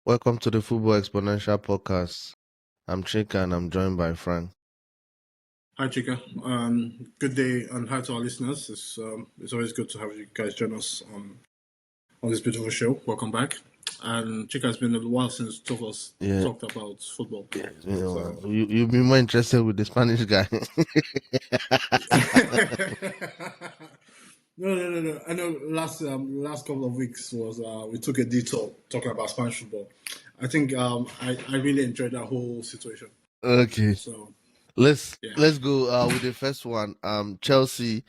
Welcome to the Football Exponential Podcast. I'm Chika and I'm joined by Frank. Hi, Chika. Good day and hi to our listeners. It's always good to have you guys join us on this beautiful show. Welcome back. And Chika, it's been a while since two of us Yeah, talked about football. yeah, So you'll be more interested with the Spanish guy. no. I know last couple of weeks was we took a detour talking about Spanish football. I think I really enjoyed that whole situation. Okay, So let's yeah. let's go with the first one. Chelsea.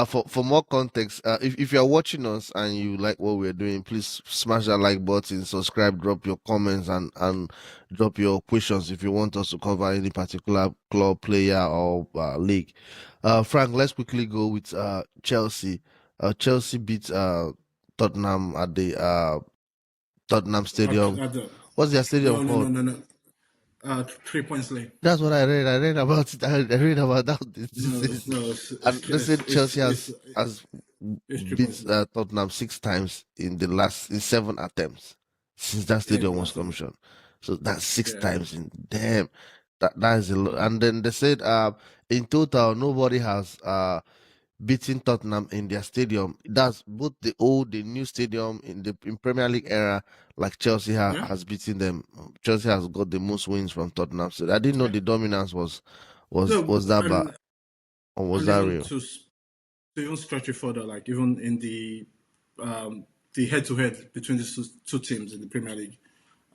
For more context, if you're watching us and you like what we're doing, please smash that like button, subscribe, drop your comments, and drop your questions if you want us to cover any particular club, player, or league. Frank, let's quickly go with Chelsea. Chelsea beat Tottenham at the Tottenham Stadium. At the, What's their stadium called? no. 3 points late. That's what I read. I read about it. I read about that. No, And they said Chelsea has it's 3 points beat late. Tottenham 6 times in 7 attempts since that Yeah, stadium was massive. commissioned. So that's six Yeah, times in damn. That is a lot. And then they said in total nobody has beating Tottenham in their stadium. That's both the old, the new stadium in Premier League era, like Chelsea yeah, has beaten them. Chelsea has got the most wins from Tottenham. So I didn't know yeah. the dominance No, was that bad or was and that even real? to even stretch it further, like even in the head to head between the two teams in the Premier League,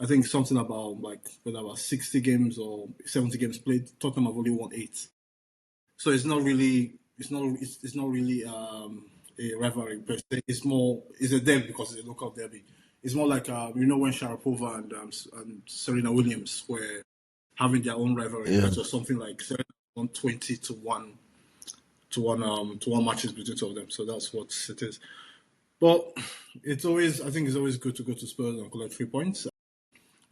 I think something about like whether about 60 games or 70 games played, Tottenham have only won 8. So it's not really a rivalry, but it's a derby because it's a local derby. It's more like when Sharapova and Serena Williams were having their own rivalry. Yeah. That was something like 120 to one matches between two of them. So that's what it is. But I think it's always good to go to Spurs and collect 3 points.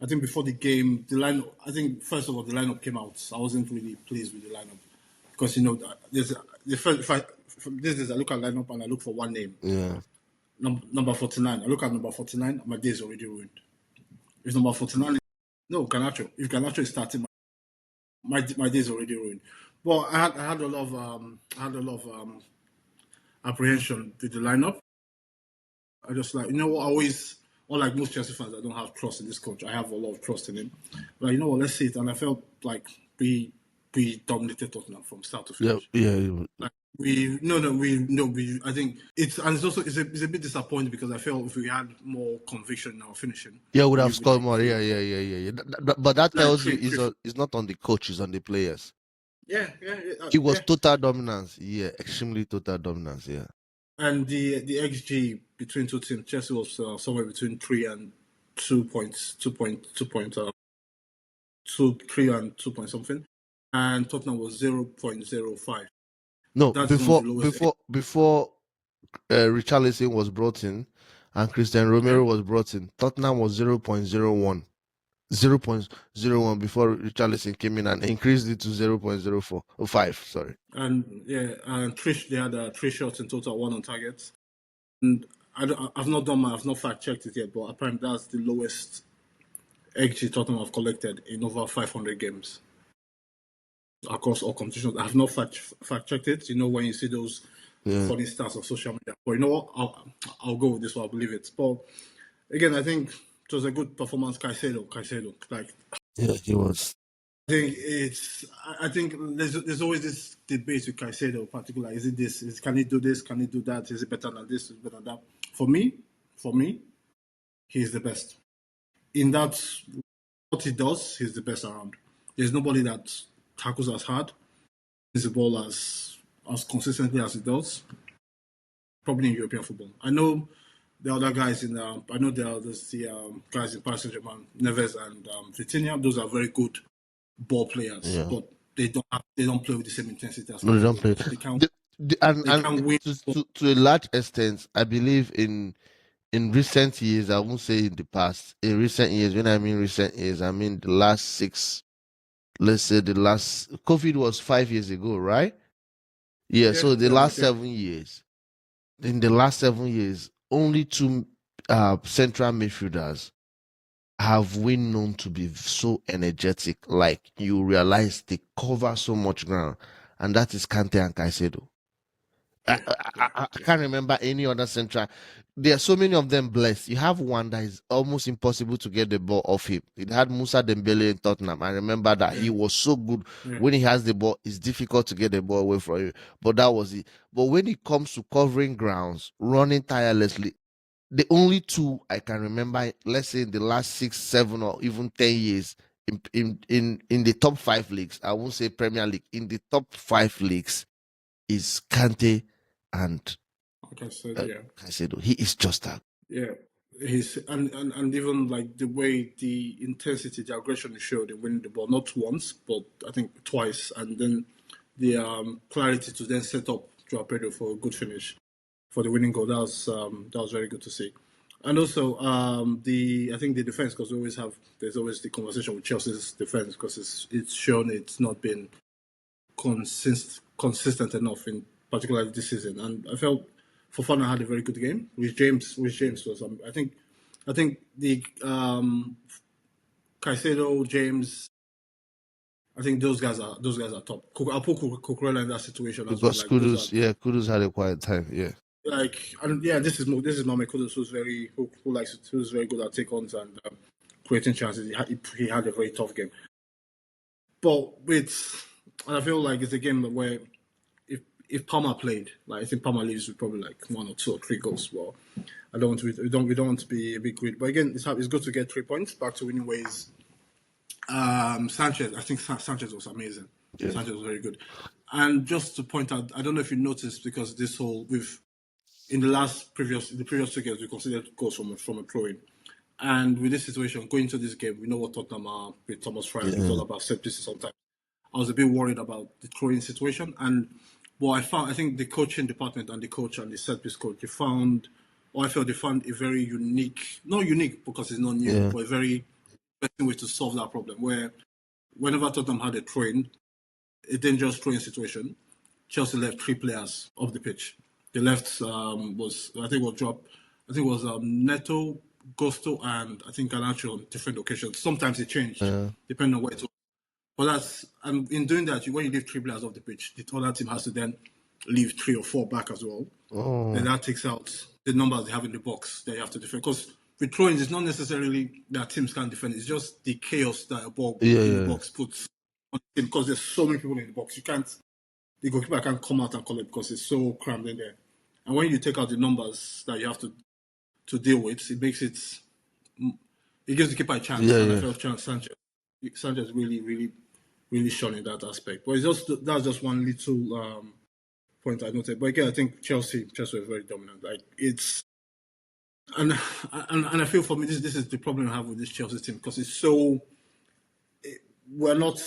I think before the game, I think first of all the lineup came out. I wasn't really pleased with the lineup because there's the first if I this is I look at lineup and I look for one name, Yeah. number 49. I look at number 49, my day is already ruined. If number 49, no Garnacho. If Garnacho is starting, my day is already ruined. But I had a lot of apprehension with the lineup. I just like what, I always, unlike most Chelsea fans, I don't have trust in this coach. I have a lot of trust in him. But you know what? Let's see it. And I felt like we dominated Tottenham from start to Yeah. finish. Yeah. Like we no we no we I think it's a bit disappointing because I felt if we had more conviction in our finishing, Yeah, would have we scored like more. we Yeah. But that like tells you it's not on the coach, it's on the players. It was yeah. total dominance. Yeah, extremely total dominance. Yeah. And the XG between two teams, Chelsea was somewhere between 3 and 2 points, 3 and 2 point something, and Tottenham was 0.05. No, That's one of the lowest. before Richarlison was brought in and Christian Yeah, Romero was brought in, Tottenham was 0.01. 0.01 before Richarlison came in and increased it to 0.04 or 5, sorry. and they had 3 shots in total, one on target, and I've not fact checked it yet, but apparently that's the lowest XG Tottenham have collected in over 500 games across all competitions. I have not fact checked it. When you see those Yeah. funny stats on social media, but you know what? I'll go with this one. I believe it. But again, I think it was a good performance. Caicedo, like Yeah, he was. I think there's always this debate with Caicedo, particular. Is it this? Can he do this? Can he do that? Is it better than this? Is it better than that? For me, he's the best. In that, what he does, he's the best around. There's nobody that tackles as hard, hits the ball as consistently as he does. Probably in European football. I know the other guys I know there's the guys in Paris Saint-Germain, Neves and Vitinha. Those are very good ball players, Yeah. but they don't play with the same intensity as No, they don't Caicedo play. does. They And can't win. to a large extent, I believe in recent years, I won't say in the past, in recent years, when I mean recent years, I mean the last 6, let's say the last, COVID was 5 years ago, right? Yeah, Yeah, so the last thereabouts. Yeah, 7 years, in the last 7 years, only two central midfielders have we known to be so energetic? Like you realize they cover so much ground, and that is Kante and Caicedo. I, Yeah, I, yeah, I yeah. can't remember any other central. There are so many of them blessed. You have one that is almost impossible to get the ball off him. It had Musa Dembele in Tottenham. I remember that Yeah, he was so good yeah. when he has the ball. It's difficult to get the ball away from you, but that was it. But when it comes to covering grounds, running tirelessly, the only two I can remember, let's say in the last 6, 7, or even 10 years, in the top five leagues, I won't say Premier League, in the top five leagues is Kante and Like I said, yeah, Caicedo. He is just that. yeah. He's and even like the way the intensity, the aggression he showed in winning the ball, not once, but I think twice, and then the clarity to then set up Joao Pedro for a good finish for the winning goal. That was very good to see. And also the I think the defense, because there's always the conversation with Chelsea's defense, because it's shown it's not been consistent enough in particularly this season. And I felt Fofana had a very good game. With James was I think the Caicedo, James, I think those guys are top. I'll put Cucurella in that situation as well. Because Like those are Kudus had a quiet time. Yeah. like and yeah, this is Mohamed Kudus who's very good at take ons and creating chances. He had a very tough game, but and I feel like it's a game where if Palmer played, like I think Palmer leaves with probably like 1 or 2 or 3 goals. Well, I don't want to we don't want to be a bit greedy, but again, it's good to get 3 points back to winning ways. Sanchez, I think Sanchez was amazing. Yeah. Sanchez was very good, and just to point out, I don't know if you noticed because this whole we've in the previous 2 games we considered goals from a throw-in. And with this situation, going into this game, we know what Tottenham are with Thomas Frank. It's Yeah. all about set pieces sometimes. I was a bit worried about the throwing situation. And what I think the coaching department and the coach and the set piece coach, I felt they found a very unique, not unique because it's not new, Yeah. but a very interesting way to solve that problem. Where whenever Tottenham had a dangerous throwing situation, Chelsea left 3 players off the pitch. They left I think it was Neto, Gusto, and I think Garnacho on different occasions. Sometimes it changed Yeah. depending on where it was. But and in doing that, when you leave 3 players off the pitch, the other team has to then leave 3 or 4 back as well. Then Oh. that takes out the numbers they have in the box that you have to defend. Because with throwing, it's not necessarily that teams can't defend. It's just the chaos that a ball Yeah. in the Yeah. box puts on the team because there's so many people in the box. The goalkeeper can't come out and call it because it's so crammed in there. And when you take out the numbers that you have to deal with, it gives the keeper a chance. Yeah. And I Yeah. felt Sanchez really, really, really shone in that aspect. But that's just one little point I noted. But again, I think Chelsea were very dominant. Like it's and and I feel for me this is the problem I have with this Chelsea team because it's so we're not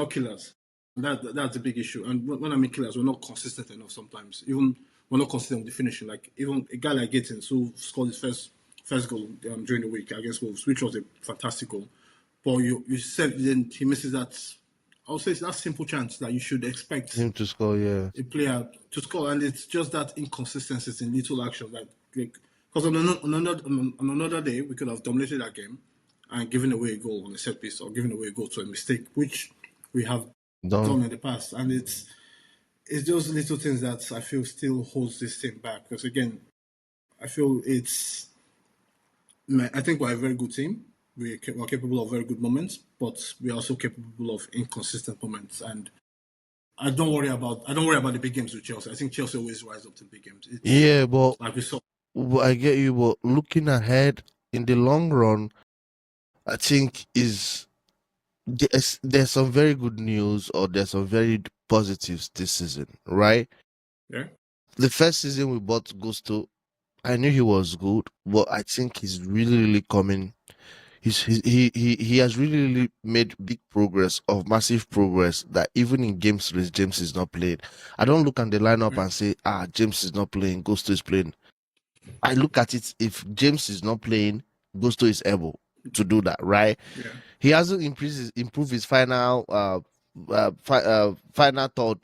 killers. That's a big issue. And when I mean killers, we're not consistent enough sometimes. Even we're not consistent with the finishing. Like even a guy like Gittins who scored his first goal during the week against Wolves, which was a fantastic goal. But you said then he misses that. I would say it's that simple chance that you should expect Him to score. Yeah. a player to score, and it's just that inconsistencies in little actions. Like because on another day we could have dominated that game and given away a goal on a set piece or given away a goal to a mistake, which we have Done. done in the past, and it's those little things that I feel still holds this team back. Because again, I feel I think we're a very good team. We're capable of very good moments, but we're also capable of inconsistent moments. And I don't worry about the big games with Chelsea. I think Chelsea always rise up to big games. It's Yeah, but like we saw. I get you. But looking ahead in the long run, I think there's some very good news or there's some very positives this season, right? Yeah, The first season we bought Gusto, I knew he was good, but I think he's really, really coming. He has really, really made big progress of massive progress that even in games where James is not playing. I don't look at the lineup yeah, and say, James is not playing, Gusto is playing. I look at it, if James is not playing, Gusto is able to do that, right? yeah, He hasn't improved his final final thought.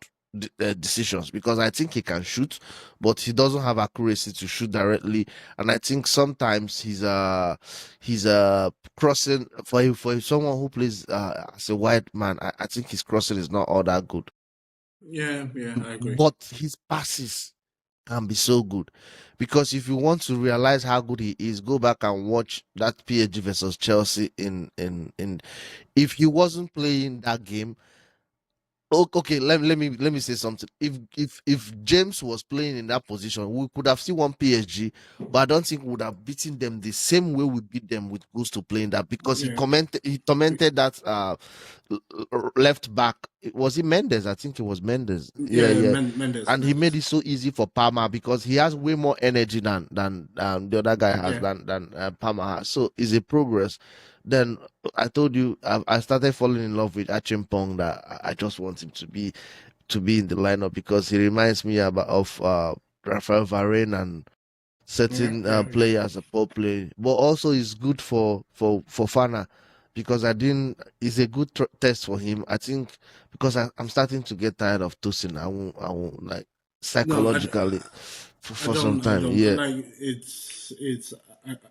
decisions, because I think he can shoot, but he doesn't have accuracy to shoot directly. And I think sometimes he's crossing for someone who plays as a wide man. I think his crossing is not all that good, Yeah, yeah, I agree. but his passes can be so good. Because if you want to realize how good he is, go back and watch that PSG versus Chelsea in if he wasn't playing that game. Okay, let me say something. If James was playing in that position, we could have still won PSG, but I don't think we would have beaten them the same way we beat them with Gusto playing that, because Yeah, he tormented that left back. Was it Mendes? I think it was Mendes. Yeah, yeah, yeah. And he made Mendes. it so easy for Palmer, because he has way more energy than the other guy has, Yeah, than Palmer has. So it's a progress. Then I told you I started falling in love with Achimpong, that I just want him to be in the lineup, because he reminds me of Rafael Varane and yeah, certain yeah, yeah. players, a poor play. But also it's good for Fana, because I didn't. It's a good test for him. I think, because I'm starting to get tired of Tosin. I won't like No, psychologically for some I time. don't Yeah, like it's.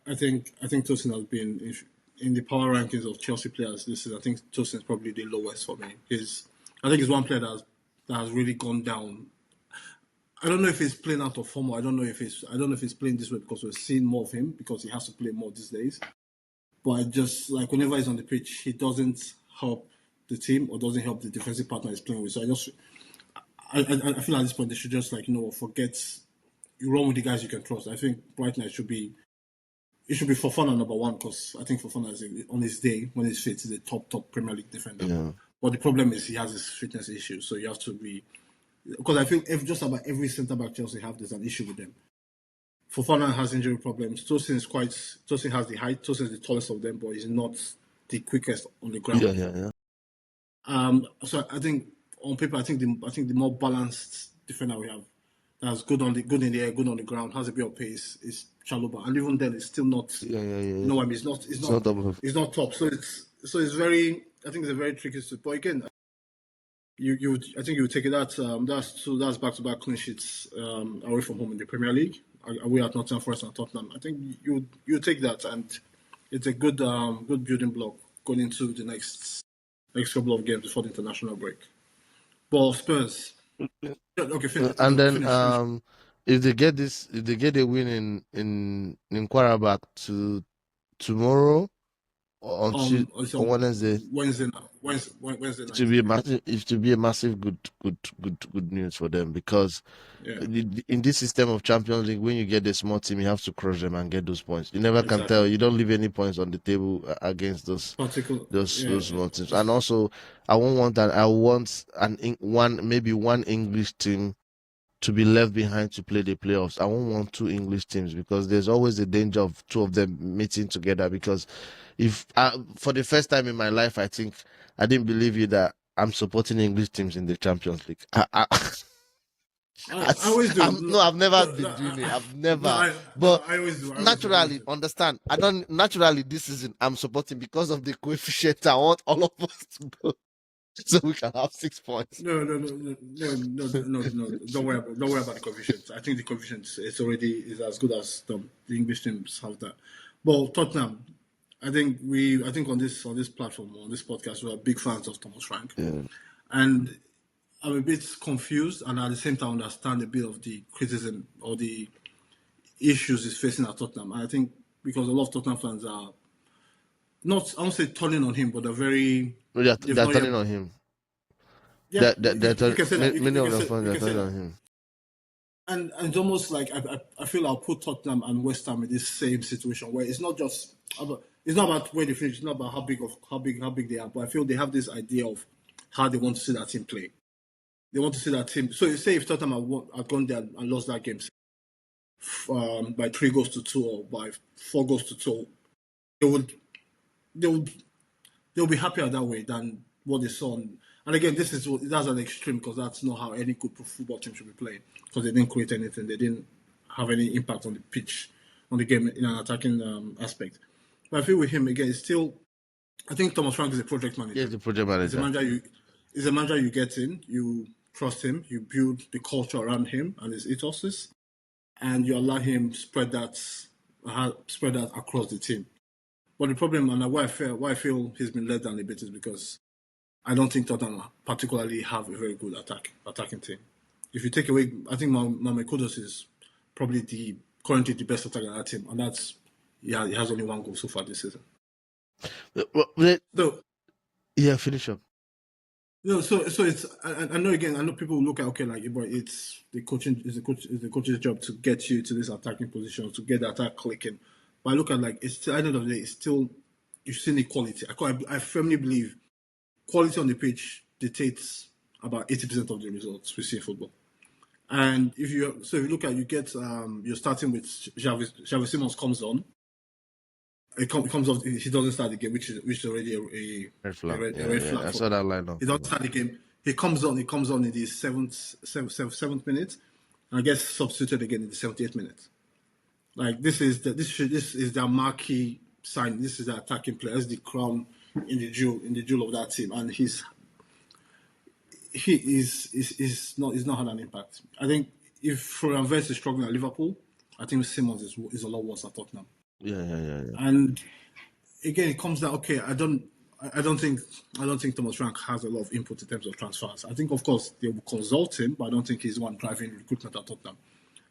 I think Tosin has been in the power rankings of Chelsea players. This is I think Tosin is probably the lowest for me. I think he's one player that has really gone down. I don't know if he's playing out of form, or I don't know if he's playing this way because we're seeing more of him because he has to play more these days. But I just like whenever he's on the pitch, he doesn't help the team or doesn't help the defensive partner he's playing with. So I feel at this point they should just forget, you run with the guys you can trust. I think right now it should be Fofana number one, because I think Fofana is on his day when he's fit is a top Premier League defender. yeah, But the problem is he has his fitness issues, so you have to be, because I feel just about every centre back Chelsea have, there's an issue with them. Fofana has injury problems. Tosin has the height. Tosin is the tallest of them, but he's not the quickest on the yeah, ground. yeah, yeah. So I think on paper, I think the more balanced defender we have, that's good in the air, good on the ground, has a bit of pace, is Chaluba, and even then, it's still not. Yeah, yeah, yeah, You yeah. know, I mean, It's not double. it's not top. So it's very. I think it's a very tricky situation. But again, I think you would take it. That's back to back clean sheets away from home in the Premier League. Away at Nottingham Forest and Tottenham. I think you take that, and it's a good building block going into the next couple of games before the international break. But Spurs, yeah, okay, finish. And No, then finish. if they get a win in Quarterback to tomorrow or on Tuesday It's or on Wednesday, Wednesday it will night. be a Yeah, massive good news for them, because yeah, in this system of Champions League, when you get a small team, you have to crush them and get those points. You never can tell. exactly. You don't leave any points on the table against those Particular, those yeah, those small teams. And also, I won't want that. I want maybe one English team to be left behind to play the playoffs. I won't want two English teams, because there's always the danger of two of them meeting together. Because if for the first time in my life, I think I didn't believe you that I'm supporting English teams in the Champions League. I always do. No, I've never No, been doing it. I've no, never. But I always do. I always naturally, do. understand. I don't naturally this season. I'm supporting because of the coefficient. I want all of us to go so we can have 6 points. No. Don't worry about the coefficients. I think the coefficients is as good as the English teams have that. But Tottenham, I think on this platform, on this podcast, we are big fans of Thomas Frank, Yeah. and I'm a bit confused, and at the same time understand a bit of the criticism or the issues he's facing at Tottenham. I think because a lot of Tottenham fans are not, I won't say turning on him, but No, they're, they've they're not yet. turning on him. Yeah, They're you can say that. many of them fans You are can say turning that. on him. And it's almost like I feel I'll put Tottenham and West Ham in this same situation where it's not about where they finish, it's not about how big they are, but I feel they have this idea of how they want to see that team play. They want to see that team. So you say if Tottenham had gone there and lost that game by 3 goals to 2 or by 4 goals to 2, they would they would they'll be happier that way than what they saw. And again, that's an extreme because that's not how any good football team should be playing. Because they didn't create anything, they didn't have any impact on the pitch, on the game in an attacking aspect. But I feel with him again, it's still. I think Thomas Frank is a project He's manager. the project He's a manager. manager you. He's a manager you get in. You trust him, you build the culture around him and his ethoses, and you allow him spread that across the team. But the problem, and why I feel he's been let down a bit, is because I don't think Tottenham particularly have a very good attacking team. If you take away, I think Mohamed Kudus is probably currently the best attacker on that team, and that's he has only one goal so far this season. So yeah, finish up. No, so it's I know again. I know people will look at but it's the coach's job to get you to this attacking position to get the attack clicking. But I look at it's still, at the end of the day, it's still you've seen the quality. I firmly believe quality on the pitch dictates about 80% of the results we see in football. And if you look at you're starting with Xavi Simons comes on. It comes off. He doesn't start the game, which is already a red flag. I saw that lineup. He doesn't start the game. He comes on in the seventh minute, and gets substituted again in the 78th minute. Like this is their marquee sign. This is the attacking player. That's the crown in the jewel of that team, and he's not had an impact. I think if Florian Wirtz is struggling at Liverpool, I think Simons is a lot worse at Tottenham. Yeah. And again, it comes down. Okay, I don't think Thomas Frank has a lot of input in terms of transfers. I think, of course, they will consult him, but I don't think he's the one driving recruitment at Tottenham.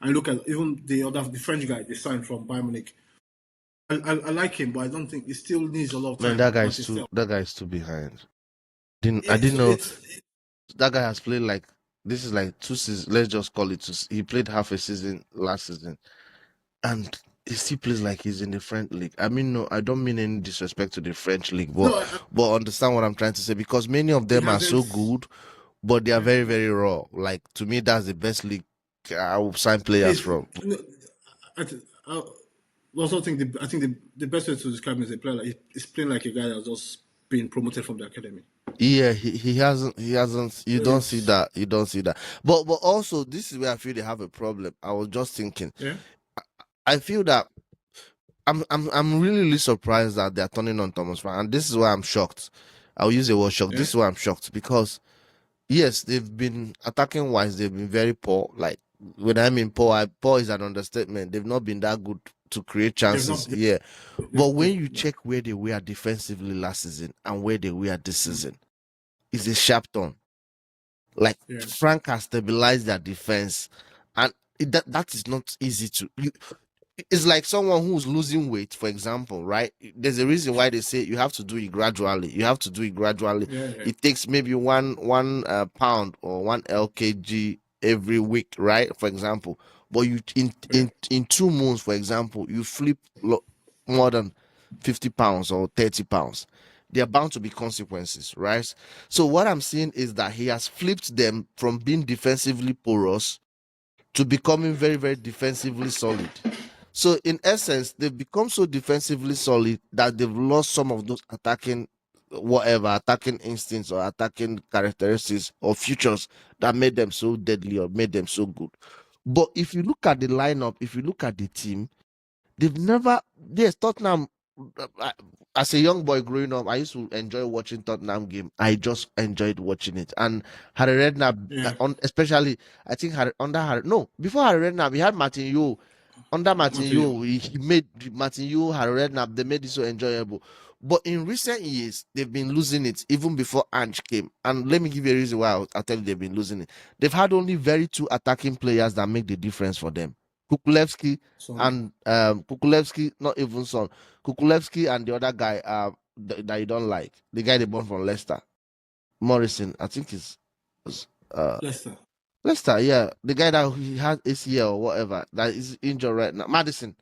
And look at even the French guy they signed from Bayern Munich. I like him, but I don't think he still needs a lot of time. Man, that guy's too behind. I didn't know that guy has played this is 2 seasons. Let's just call it he played half a season last season, and he still plays like he's in the French league. I mean, no, I don't mean any disrespect to the French league, but understand what I'm trying to say, because many of them are so good, but they are very, very raw. Like, to me, that's the best league I will sign players from. I also think the best way to describe him as a player, he's playing like a guy that's just been promoted from the academy. Yeah, he hasn't. You don't see that. But also, this is where I feel they have a problem. I was just thinking. Yeah. I feel that I'm really surprised that they're turning on Thomas Frank, and this is why I'm shocked. I'll use the word shocked. Yeah. This is why I'm shocked, because yes, they've been attacking wise, they've been very poor. Like, when I mean poor is an understatement. They've not been that good to create chances. But when you check where they were defensively last season and where they were this season, it's a sharp turn. Like, Frank has stabilized their defense, and that is not easy to. It's like someone who's losing weight, for example, right? There's a reason why they say you have to do it gradually. It takes maybe one pound or 1 lkg every week, right? For example, but you in 2 months, for example, you flip more than 50 pounds or 30 pounds. There are bound to be consequences, right? So what I'm seeing is that he has flipped them from being defensively porous to becoming very, very defensively solid. So in essence, they've become so defensively solid that they've lost some of those attacking instincts or attacking characteristics or features that made them so deadly or made them so good. But if you look at the lineup, if you look at the team, Tottenham, as a young boy growing up, I used to enjoy watching Tottenham game. I just enjoyed watching it. And Harry Redknapp, especially, I think before Harry Redknapp, we had Martin Yeo. Under Martin Yeo, he made Martin Yeo, Harry Redknapp, they made it so enjoyable. But in recent years, they've been losing it, even before Ange came. And let me give you a reason why I tell you they've been losing it. They've had only very 2 attacking players that make the difference for them. Kukulevski and Kukulevski, not even Son. Kukulevski and the other guy that you don't like. The guy they bought from Leicester. Morrison, I think is Leicester, yeah. The guy that he has ACL or whatever, that is injured right now. Madison,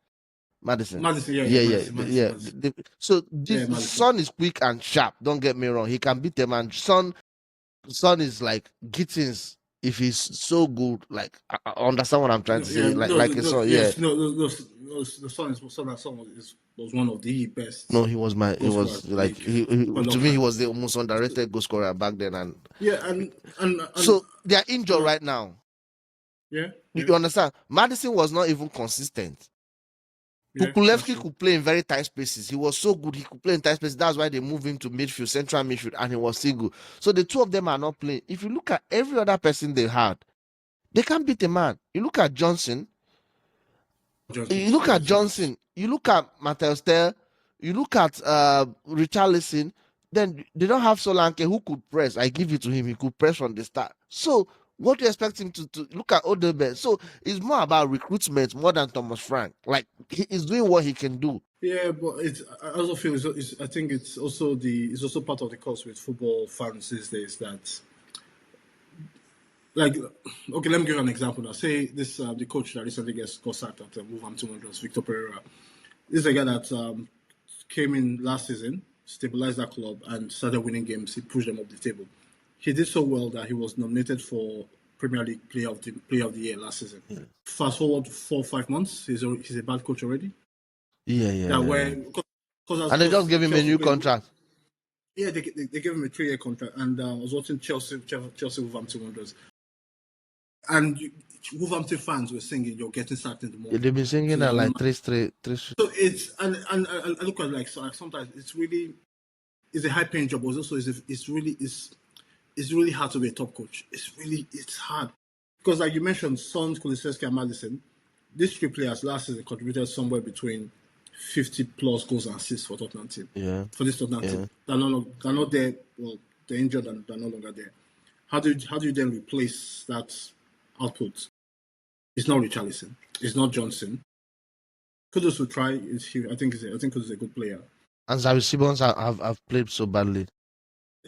yeah. So Son is quick and sharp. Don't get me wrong. He can beat them, and Son is like Gittins. If he's so good, like, I understand what I'm trying to say. The Son was one of the best. No, he was to me, he was the most underrated goal scorer back then. And and so they are injured right now. Yeah. You understand? Madison was not even consistent. Yeah, that's Kukulevsky true. could play in very tight spaces. He was so good. He could play in tight spaces. That's why they moved him to midfield, central midfield, and he was still good. So the two of them are not playing. If you look at every other person they had, they can't beat a man. You look at Johnson. You Johnson's, look at yes, yes. Johnson. You look at Matthias Tel. You look at Richarlison. Then they don't have Solanke who could press. I give it to him. He could press from the start. So what do you expect him to look at Odebe? So it's more about recruitment more than Thomas Frank. Like he is doing what he can do. Yeah, but I also feel I think it's also part of the course with football fans these days that like okay, let me give you an example now. Say this the coach that recently got sacked at Wolverhampton Wanderers, Victor Pereira. This is a guy that came in last season, stabilized that club, and started winning games. He pushed them up the table. He did so well that he was nominated for Premier League Player of the Year last season. Yeah. Fast forward 4 or 5 months, he's a bad coach already. Yeah, yeah, Yeah, yeah, where yeah. And they just because gave him a Chelsea new played. contract. Yeah, they gave him a 3 year contract, and I was watching Chelsea Wolverhampton Wanderers, and Wolverhampton fans were singing, "You're getting sacked in the Yeah, morning." they've been singing To that their own like man. three straight, three. So it's and I look at like sometimes it's a high paying job, but also it's really hard to be a top coach. It's hard because like you mentioned, Son, Kulusevski, and Madison. These three players last season contributed somewhere between 50 plus goals and assists for Tottenham team. Yeah, For this Tottenham yeah. team, they're not there. Well, they're injured and they're no longer there. How do you then replace that output? It's not Richarlison. It's not Johnson. Kudos will try. I think Kudos is a good player. And Xavi Simons have played so badly.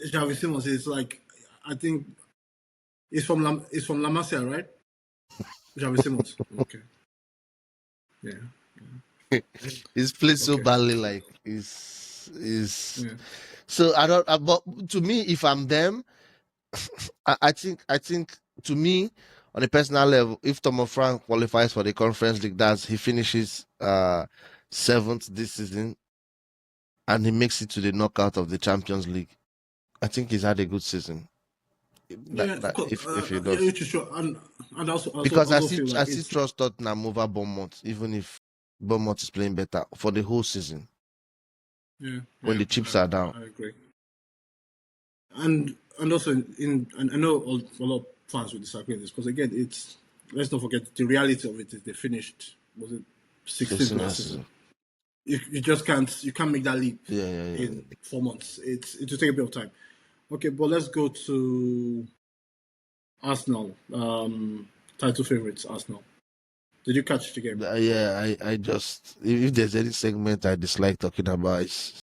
Javi Simons is like I think it's from La Masia, right? Javi Simons. Okay. Yeah. He's played so Okay. badly, like is Yeah. so I don't. But to me, if I'm them, I think to me, on a personal level, if Tomo Frank qualifies for the Conference League, that's he finishes seventh this season, and he makes it to the knockout of the Champions League. I think he's had a good season. Yeah. That if he Yeah. does, Which is sure. And because also feel I like still it's trust Tottenham over Bournemouth, even if Bournemouth is playing better for the whole season yeah. when Yeah. the chips are down. I agree. And also and I know a lot of fans will disagree with this because again it's let's not forget the reality of it is they finished was it 16th last season. You just can't make that leap Yeah. in 4 months. It will take a bit of time. Okay, but let's go to Arsenal. Title favorites Arsenal. Did you catch the game? Yeah, I just if there's any segment I dislike talking about, it's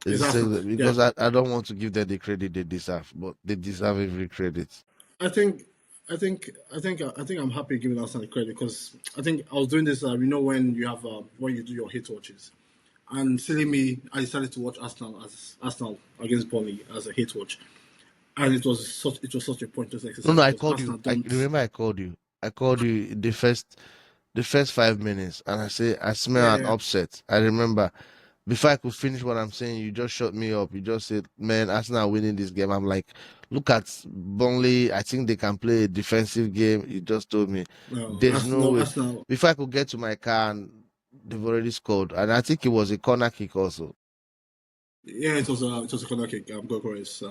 It's a Arsenal. segment Yeah, because I don't want to give them the credit they deserve, but they deserve every credit. I think. I think I'm happy giving Arsenal the credit because I think I was doing this. When you do your hit watches, and silly me, I decided to watch Arsenal against Burnley as a hit watch, and it was such a pointless No, exercise I because called Arsenal you. I don't. remember I called you. I called you the first 5 minutes, and I say I smell an Yeah, upset. I remember before I could finish what I'm saying, you just shut me up. You just said, "Man, Arsenal are winning this game." I'm like, "Look at Burnley. I think they can play a defensive game." You just told me, no, "There's no way." Arsenal. Before I could get to my car, and they've already scored, and I think it was a corner kick also. Yeah, it was a corner kick. Gokores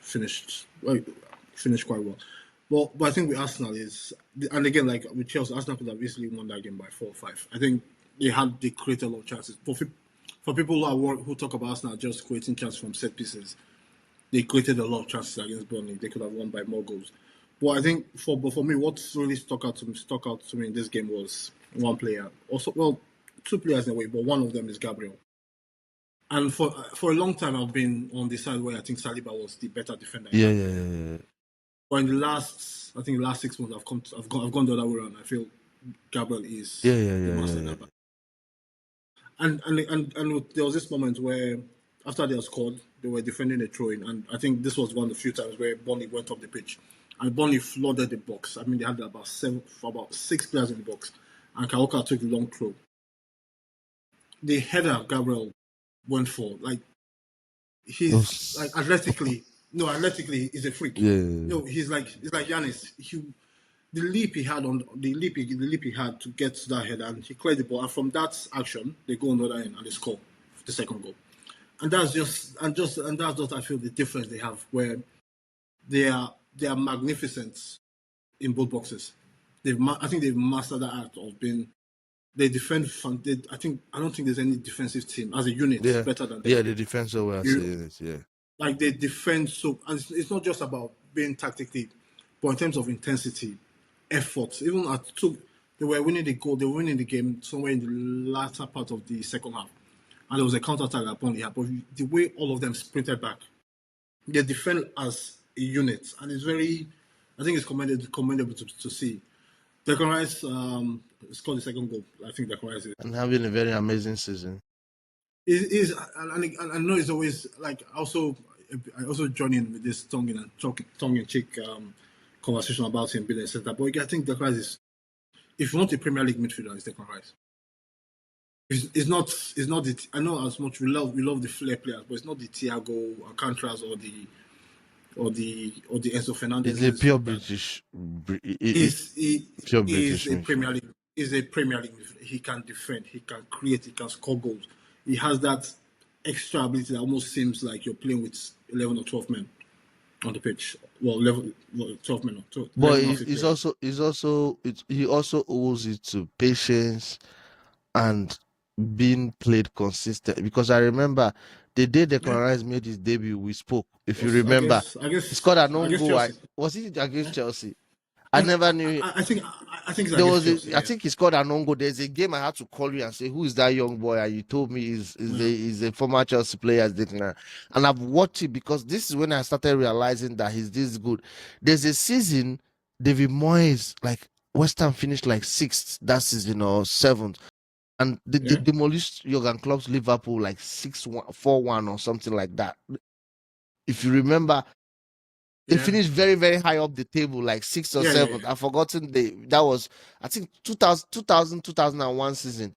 finished quite well. But I think with Arsenal is and again like with Chelsea, Arsenal could have easily won that game by 4 or 5. I think they created a lot of chances. For people who talk about Arsenal just creating chances from set pieces, they created a lot of chances against Burnley. They could have won by more goals. But I think for me, what really stuck out to me in this game was one player. Also, well, two players in a way, but one of them is Gabriel. And for a long time, I've been on the side where I think Saliba was the better defender in Yeah, that yeah, game. yeah, yeah. But in the last 6 months, I've gone the other way around. I feel Gabriel is Yeah, yeah, the yeah, master yeah, in yeah. that back. And there was this moment where after they had scored, they were defending a throw-in, and I think this was one of the few times where Burnley went up the pitch, and Burnley flooded the box. I mean, they had about 6 players in the box, and Kaoka took the long throw. The header Gabriel went for, like he's like athletically, no, athletically he's a freak. Yeah, No, he's like Giannis. the leap he had on the leap he had to get to that head, and he cleared the ball. And from that action, they go on the other end and they score the second goal. And that's just I feel the difference they have, where they are magnificent in both boxes. I think they've mastered the art of being. They defend. I don't think there's any defensive team as a unit Yeah, better than them. yeah, the defense we are You, saying it. Yeah, like they defend so, and it's not just about being tactically, but in terms of intensity, effort. Even at two, they were winning the goal. They were winning the game somewhere in the latter part of the second half, and there was a counter attack upon the half. But the way all of them sprinted back, they defend as a unit, and it's very. I think it's commendable to see. Declan Rice scored the second goal. I think Declan Rice and having a very amazing season. is and I know it's always like I also join in with this tongue in cheek conversation about him being a centre. But I think Declan Rice is, if you want a Premier League midfielder, it's Declan Rice. It's not the, I know as much we love the flair players, but it's not the Thiago Alcantaras or the Enzo Fernandez. It's a pure That British, pure is British a midfield. Premier League. Is a Premier League midfielder. He can defend. He can create. He can score goals. He has that extra ability that almost seems like you're playing with 11 or 12 men on the pitch. Well, 12 men. But 11 or 15 he also owes it to patience and being played consistent. Because I remember the day Yeah. Declan Rice made his debut, we spoke. If you Was remember, he scored an own against goal. Chelsea. Was it against Chelsea? I never knew. I think it's There against was Chelsea. I Yeah. think he scored an own goal. There's a game I had to call you and say, who is that young boy? And you told me he's a former Chelsea player. And I've watched it because this is when I started realizing that he's this good. There's a season, David Moyes, like West Ham finished like sixth that season or seventh. And they Yeah. demolished Jurgen Klopp's Liverpool like 6-1, 4-1 or something like that. If you remember, they Yeah. finished very, very high up the table, like sixth or Yeah. seventh. I've forgotten that was, I think, 2001 season.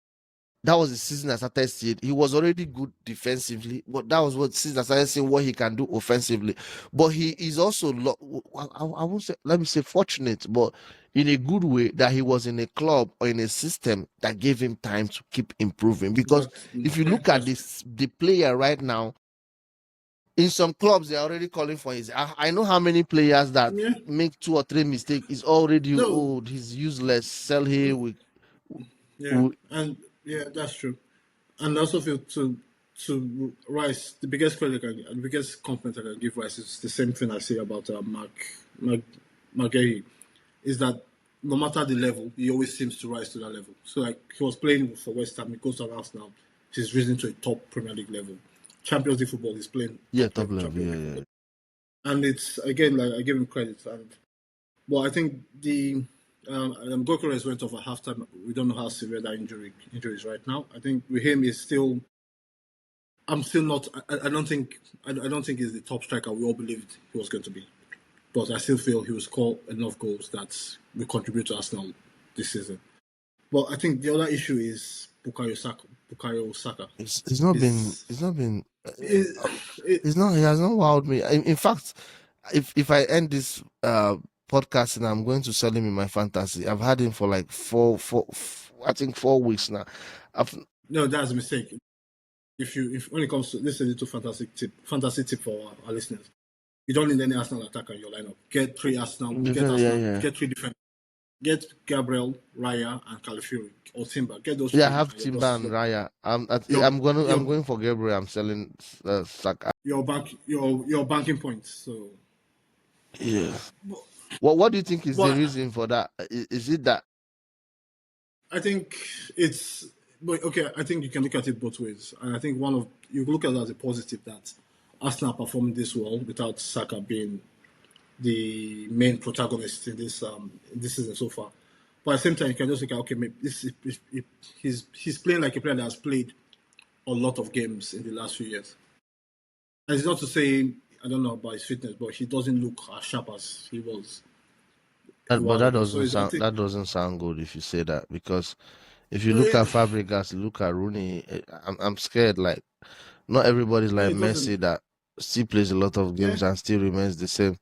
That was the season I started seeing. He was already good defensively, but that was what season I started seeing what he can do offensively. But he is also, I won't say, let me say fortunate, but in a good way that he was in a club or in a system that gave him time to keep improving. Because if you look at the player right now, in some clubs they're already calling for his. I know how many players that Yeah. make 2 or 3 mistakes is already No. old. He's useless. Sell him. Yeah. And yeah, that's true. And I also feel to Rice, the biggest the biggest compliment I can give Rice is the same thing I say about McGahey, is that no matter the level, he always seems to rise to that level. So like he was playing for West Ham, he goes to Arsenal, he's risen to a top Premier League level. Champions League football, he's playing Top level. Champions League. Yeah. And it's again like I give him credit. And well, I think the Gokores went off at halftime. We don't know how severe that injury is right now. I think with him is still. I'm still not. I don't think. I don't think he's the top striker we all believed he was going to be. But I still feel he will score enough goals that will contribute to Arsenal this season. But I think the other issue is Bukayo Saka. It's not been. Is It's not been. it, It's not. He has not wowed me. In fact, if I end this podcast and I'm going to sell him in my fantasy, I've had him for like I think 4 weeks now. no, that's a mistake. If when it comes to this is a little fantasy tip for our listeners. You don't need any Arsenal attacker in your lineup. Get 3 Arsenal. Get 3 defenders. Get Gabriel, Raya, and Calafiori or Timber. Get those. Yeah, I have Timber and Raya. I'm going for Gabriel. I'm selling Saka. Your banking points. So yeah. What do you think is the reason for that? Is it that? I think it's. But okay, I think you can look at it both ways, and I think you look at it as a positive that Arsenal performed this well without Saka being the main protagonist in this season so far. But at the same time, you can just look at maybe he's playing like a player that has played a lot of games in the last few years. And it's not to say I don't know about his fitness, but he doesn't look as sharp as he was. But that doesn't sound good if you say that, because if you look at Fabregas, look at Rooney, I'm scared. Like not everybody's like Messi that still plays a lot of games and still remains the same.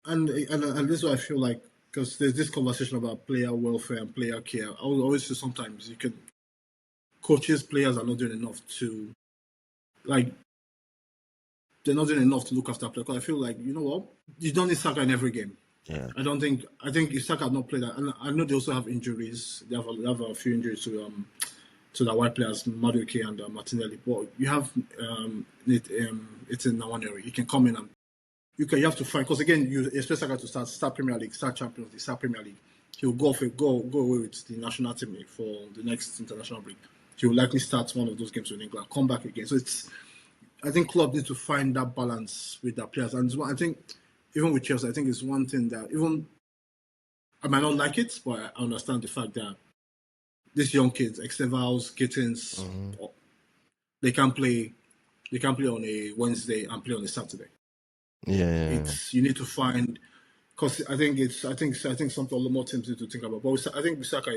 And this is why I feel like because there's this conversation about player welfare and player care. I will always say sometimes players are not doing enough to, like, they're not doing enough to look after players. Because I feel like, you know what, you don't need Saka in every game. Yeah. I think if Saka had not played that, and I know they also have injuries. They have a few injuries to the white players, Madueke and Martinelli. But you have it's in Nwaneri. He can come in and you have to find, because again you expect Saka to start Premier League, start Champions League, start Premier League. He'll go away with the national team for the next international break. He will likely start one of those games with England, come back again. So I think club needs to find that balance with their players, and I think even with Chelsea, I think it's one thing that even I might not like it, but I understand the fact that these young kids, Extevals, Kittens, they can play on a Wednesday and play on a Saturday. Yeah. You need to find, because I think something a lot more teams need to think about. But I think Bissaka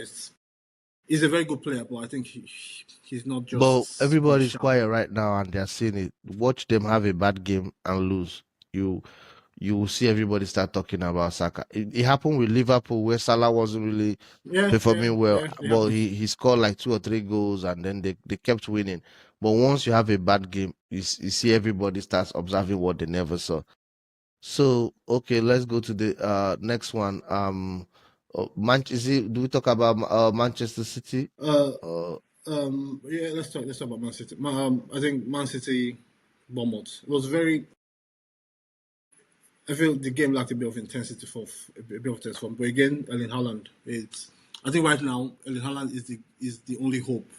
is a very good player, but I think he's not just. But everybody's quiet right now and they're seeing it. Watch them have a bad game and lose. You will see everybody start talking about Saka. It happened with Liverpool where Salah wasn't really performing well. Well, he scored like 2 or 3 goals and then they kept winning. But once you have a bad game, you see everybody starts observing what they never saw. So okay, let's go to the next one. Do we talk about Manchester City? Yeah, let's talk about Man City. I think Man City, Bournemouth. It was very. I feel the game lacked a bit of intensity but again, Erling Haaland. I think right now Erling Haaland is the only hope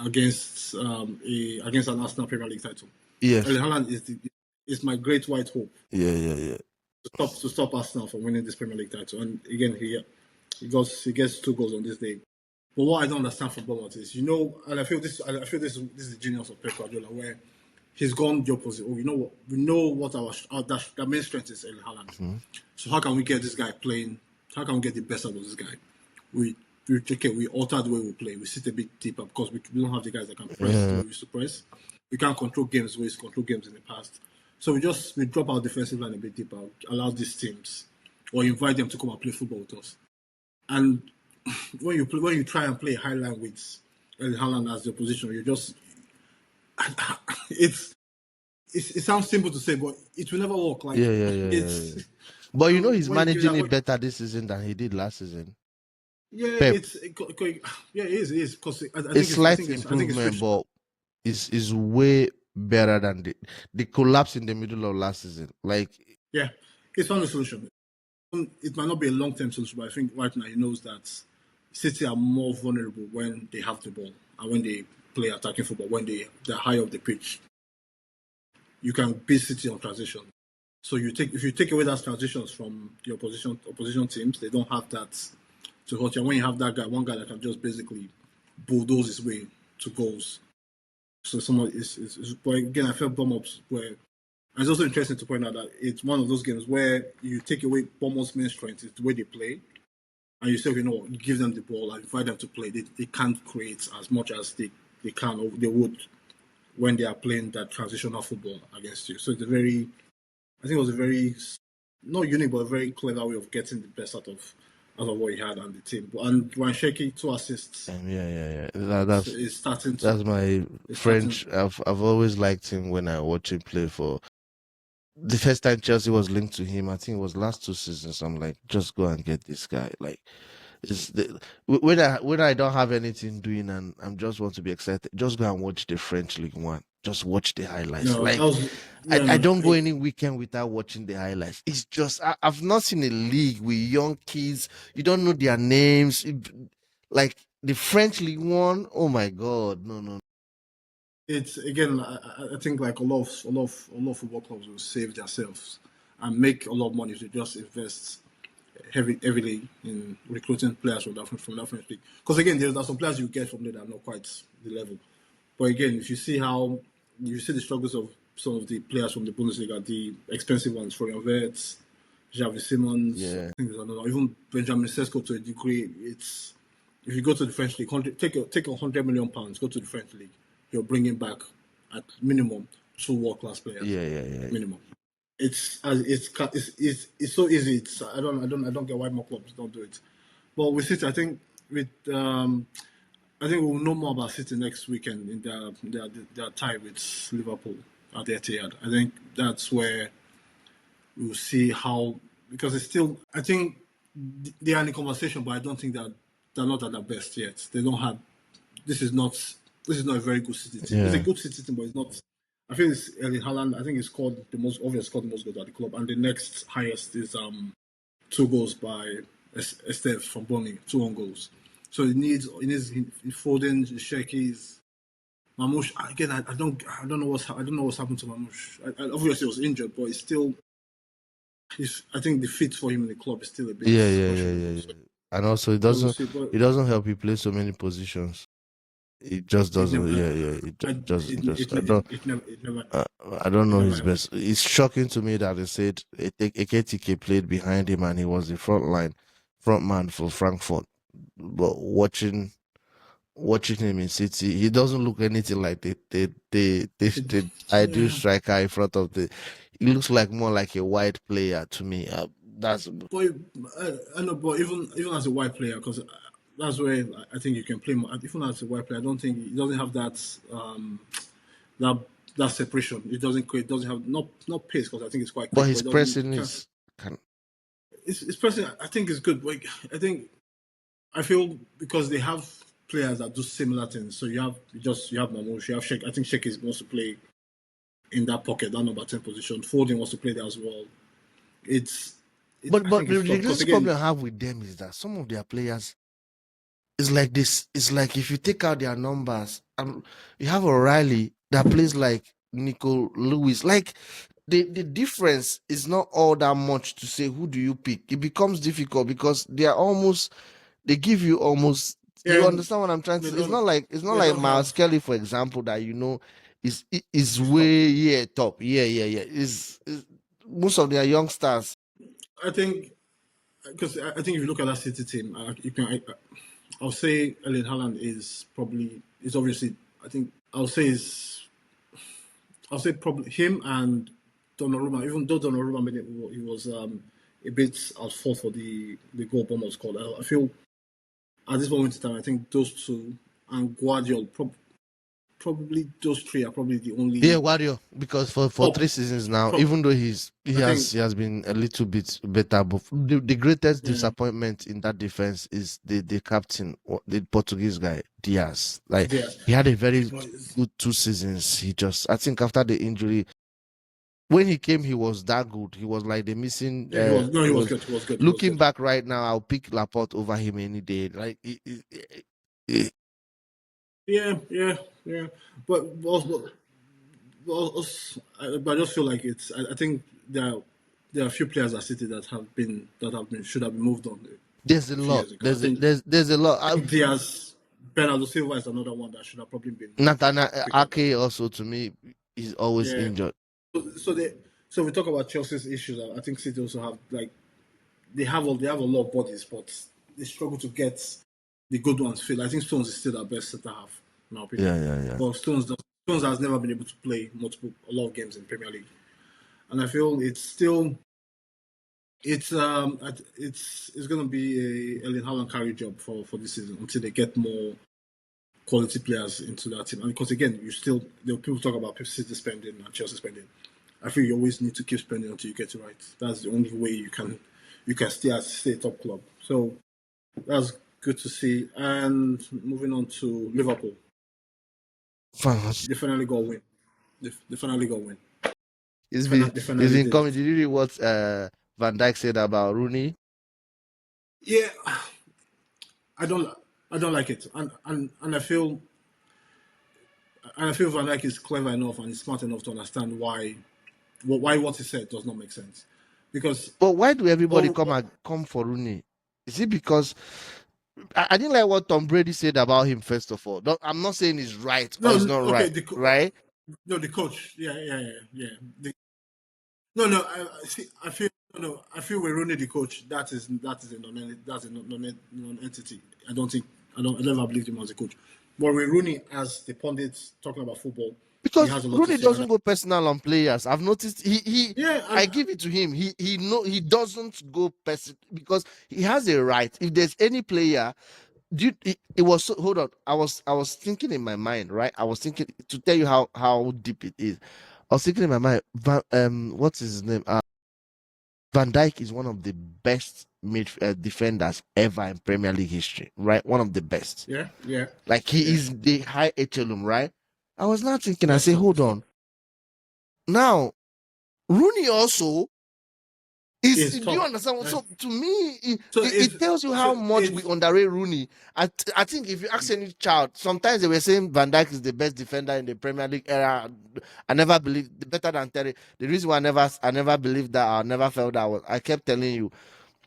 against an Arsenal Premier League title. Yes, Erling Haaland is my great white hope. Yeah. To stop Arsenal from winning this Premier League title, and again he gets 2 goals on this day. But what I don't understand from Bournemouth is, and I feel this is the genius of Pep Guardiola, where he's gone the opposite. Oh, you know what? We know what our main strength is, Erling Haaland. Mm-hmm. So how can we get this guy playing? How can we get the best out of this guy? We alter the way we play. We sit a bit deeper because we don't have the guys that can press the way we used to press. We can't control games the way we control games in the past. So we drop our defensive line a bit deeper, allow these teams, or invite them to come and play football with us. And when you try and play high line with Erling Haaland as the opposition, it sounds simple to say, but it will never work. Like But he's managing it better this season than he did last season. Yeah, Pep. It is because I think it's slight improvement, but it's way better than the collapse in the middle of last season. Like, yeah, it's found a solution. It might not be a long-term solution, but I think right now he knows that City are more vulnerable when they have the ball and when they play attacking football, when they're high up the pitch. You can beat City on transition. So if you take away those transitions from the opposition teams, they don't have that to hurt you. And when you have one guy that can just basically bulldoze his way to goals. So but again, I felt Bournemouth where. And it's also interesting to point out that it's one of those games where you take away Bournemouth's main strength, it's the way they play, and you say, you give them the ball and invite them to play. They can't create as much as they can or they would when they are playing that transitional football against you. So I think it was a very, not unique, but a very clever way of getting the best out of what he had and the team. And Wansheki, 2 assists. Yeah. That's my French. I've always liked him when I watch him play for. The first time Chelsea was linked to him, I think it was last 2 seasons. I'm like, just go and get this guy. Like, when I don't have anything doing and I just want to be excited, just go and watch the French League One. Just watch the highlights. I don't go any weekend without watching the highlights. It's just I've not seen a league with young kids. You don't know their names. Like the French League One. Oh my God, no. It's again, I think like a lot of football clubs will save themselves and make a lot of money if they just invest heavily in recruiting players from that French league. Because again, there are some players you get from there that are not quite the level. But again, if you see the struggles of some of the players from the Bundesliga, the expensive ones, Florian Wirtz, Xavi Simons, I think there's another, even Benjamin Sesko to a degree. If you go to the French league, take £100 million, go to the French league. You're bringing back at minimum 2 world-class players. Yeah. Minimum. it's so easy. I don't get why more clubs don't do it. But with City, I think we'll know more about City next weekend in their tie with Liverpool at the Etihad. I think that's where we'll see how, because it's still, I think they are in the conversation, but I don't think that they're not at their best yet. They don't have. This is not. This is not a very good City team. It's a Yeah. good City team, but it's not. I feel it's Erling Haaland. I think he's scored the most obvious, scored the most goals at the club, and the next highest is 2 goals by Esteve from Burnley, 2 goals. So it needs Foden, Shekis, Mamouche. Again, I don't know what's happened to Mamouche. Obviously he was injured, but it's still. I think the fit for him in the club is still a bit Yeah, yeah, yeah, yeah, questionable. yeah. And also, So we'll see. But it doesn't help you play so many positions. It just it doesn't. never, Yeah, yeah. it, I it, don't. it never, it never, Uh, I don't it know never his helps. best. It's shocking to me that they said Eketike played behind him and he was the front man for Frankfurt. But watching him in City, he doesn't look anything like It, the ideal yeah, striker in front of the. He looks like more like a wide player to me. That's but I know, but even as a wide player, because that's where I think you can play more. Even as a wide player, I don't think he doesn't have that that separation. It doesn't create. Doesn't have not pace because I think it's quite but quick, but his it doesn't. pressing It can't. is can. It's pressing. I think it's good. Like I think I feel because they have players that do similar things. So you have Mamouche, you have Sheikh. I think Sheikh is wants to play in that pocket, that number 10 position. Foden wants to play there as well. It's But I think the it's tough because greatest again, problem I have with them is that some of their players is like this. It's like if you take out their numbers, you have O'Reilly that plays like Nico Lewis. Like the difference is not all that much to say who do you pick. It becomes difficult because they give you almost. You yeah, understand what I'm trying to they say? don't It's not they like don't Miles have Kelly, for example, that is this top. way top. Yeah. Is most of their young stars. I think because I think if you look at that City team, I'll say Erling Haaland is obviously I think I'll say probably him and Donnarumma. Even though Donnarumma made it, he was a bit at fault for the goal Bournemouth scored. I feel at this moment in time, I think those two and Guardiola, probably those three are probably the Yeah, only Wario, because for top. 3 seasons now, Top. even though I think he has been a little bit better, but the greatest yeah, disappointment in that defense is the captain, the Portuguese guy Diaz. Like Diaz. he had a very But good 2 seasons. I think after the injury, when he came, he was that good. He was like the missing. yeah, he was no, He he was was good. He was good. He was looking good. back right now. I'll pick Laporte over him any day. Like it- Yeah, yeah, yeah. But I just feel like it's. I think there are a few players at City that should have been moved on there's a a few lot. years ago. I think There's a lot. Diaz, Bernardo Silva is another one that should have probably been moved on Nathaniel quicker. But Ake also to me is always yeah, injured. so they so we talk about Chelsea's issues. I think City also have like they have a lot of bodies, but they struggle to get the good ones fit. I think Stones is still their best centre half, in my opinion. Yeah. But Stones has never been able to play a lot of games in Premier League, and I feel it's going to be a Erling Haaland carry job for this season until they get more quality players into that team. And because again, people talk about City spending and Chelsea spending. I feel you always need to keep spending until you get it right. That's the only way you can stay a top club. So that's good to see. And moving on to Liverpool, Fans. they finally got a win. They finally got a win. They It's finally been did coming. it. Did you read what Van Dijk said about Rooney? Yeah, I don't I don't like it, and I feel Van Dijk is clever enough and is smart enough to understand why what he said does not make sense, because But why do everybody oh come for Rooney? Is it because I didn't like what Tom Brady said about him? First of all, I'm not saying it's right or no it's not okay right, right? no the coach yeah no no see I feel no I feel with Rooney the coach that's a non-entity. I don't think I never believed him as a coach, but with Rooney as the pundits talking about football, He Because has a lot to Rooney say. doesn't go personal on players. I've noticed Yeah, I give it to him. He doesn't go person because he has a right. If there's any player, dude, it was so, hold on. I was thinking in my mind, right? I was thinking to tell you how deep it is. I was thinking in my mind, what's his name? Van Dijk is one of the best defenders ever in Premier League history, right? One of the best. yeah, Like he yeah. is the high echelon, right? I was not thinking. I Let's say, stop. hold on. Now Rooney also is. It's Do you top. understand? So to me, So it tells you how much we it's underrate Rooney. I think if you ask any child, sometimes they were saying Van Dijk is the best defender in the Premier League era. I never believed better than Terry. The reason why I never believed that, I never felt that was, I kept telling you,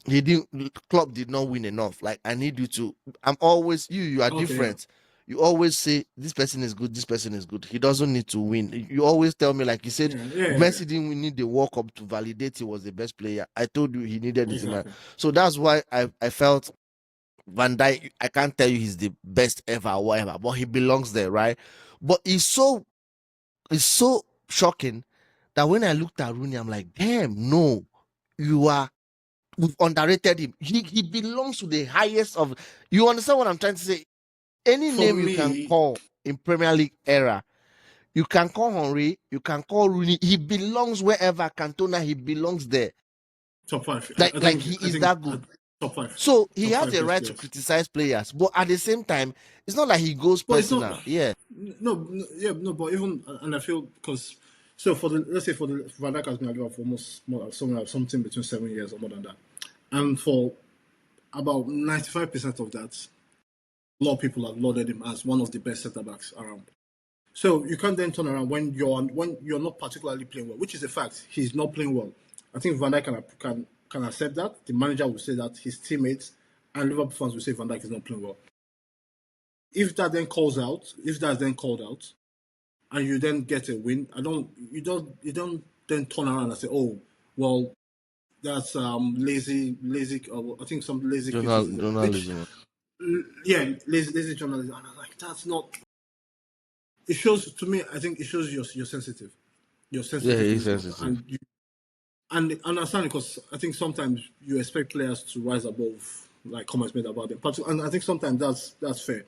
he didn't club did not win enough. Like, I need you to. I'm always, you are okay. Yeah, different. You always say this person is good, this person is good. He doesn't need to win. You always tell me, like you said, yeah. Messi didn't need the World Cup to validate he was the best player. I told you he needed it in my. Exactly. So that's why I felt Van Dijk. I can't tell you he's the best ever or whatever, but he belongs there, right? But it's so shocking that when I looked at Rooney, I'm like, damn, no, you are we've underrated him. He belongs to the highest of. You understand what I'm trying to say? Any For name you can me, call in Premier League era, you can call Henry, you can call Rooney. He belongs wherever Cantona. He belongs there. top five. Like he is that good. Top five. So he Top has five a best right to players. criticize players, but at the same time, it's not like he goes But it's not. personal. Yeah, Yeah, no. But even and I feel because so for the let's say for the Van Dijk has been at Liverpool for almost something between 7 years or more than that, and for about 95% of that, a lot of people have lauded him as one of the best centre backs around. So you can't then turn around when you're not particularly playing well, which is a fact. He's not playing well. I think Van Dijk can accept that. The manager will say that. His teammates and Liverpool fans will say Van Dijk is not playing well. If that's then called out, and you then get a win, you don't then turn around and say, oh, well, that's lazy. I think some lazy criticism, which journalism. yeah, lazy journalism. And I'm like, that's not. It shows to me. I think it shows you're sensitive. You're Yeah, sensitive to he's this matter, sensitive. and understand because I think sometimes you expect players to rise above like comments made about them. And I think sometimes that's fair.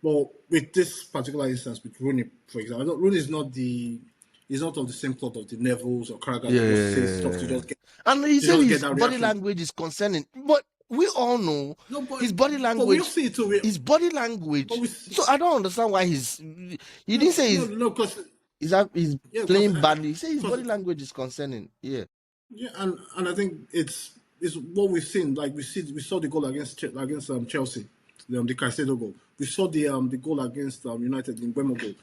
But with this particular instance with Rooney, for example, Rooney is not he's not of the same cloth of the Neville's or Carragher Yeah, that just yeah, says yeah, stuff yeah, yeah. And he to said just get his that body reaction. language is concerning, but we all know No, his body but we all language. see it too. His body But language. we So I don't understand why he didn't say no, because he's yeah, playing badly. He said his because body language is concerning. Yeah. yeah, and I think it's what we've seen. Like we saw the goal against Chelsea, the Caicedo goal. We saw the goal against United in Bremer goal.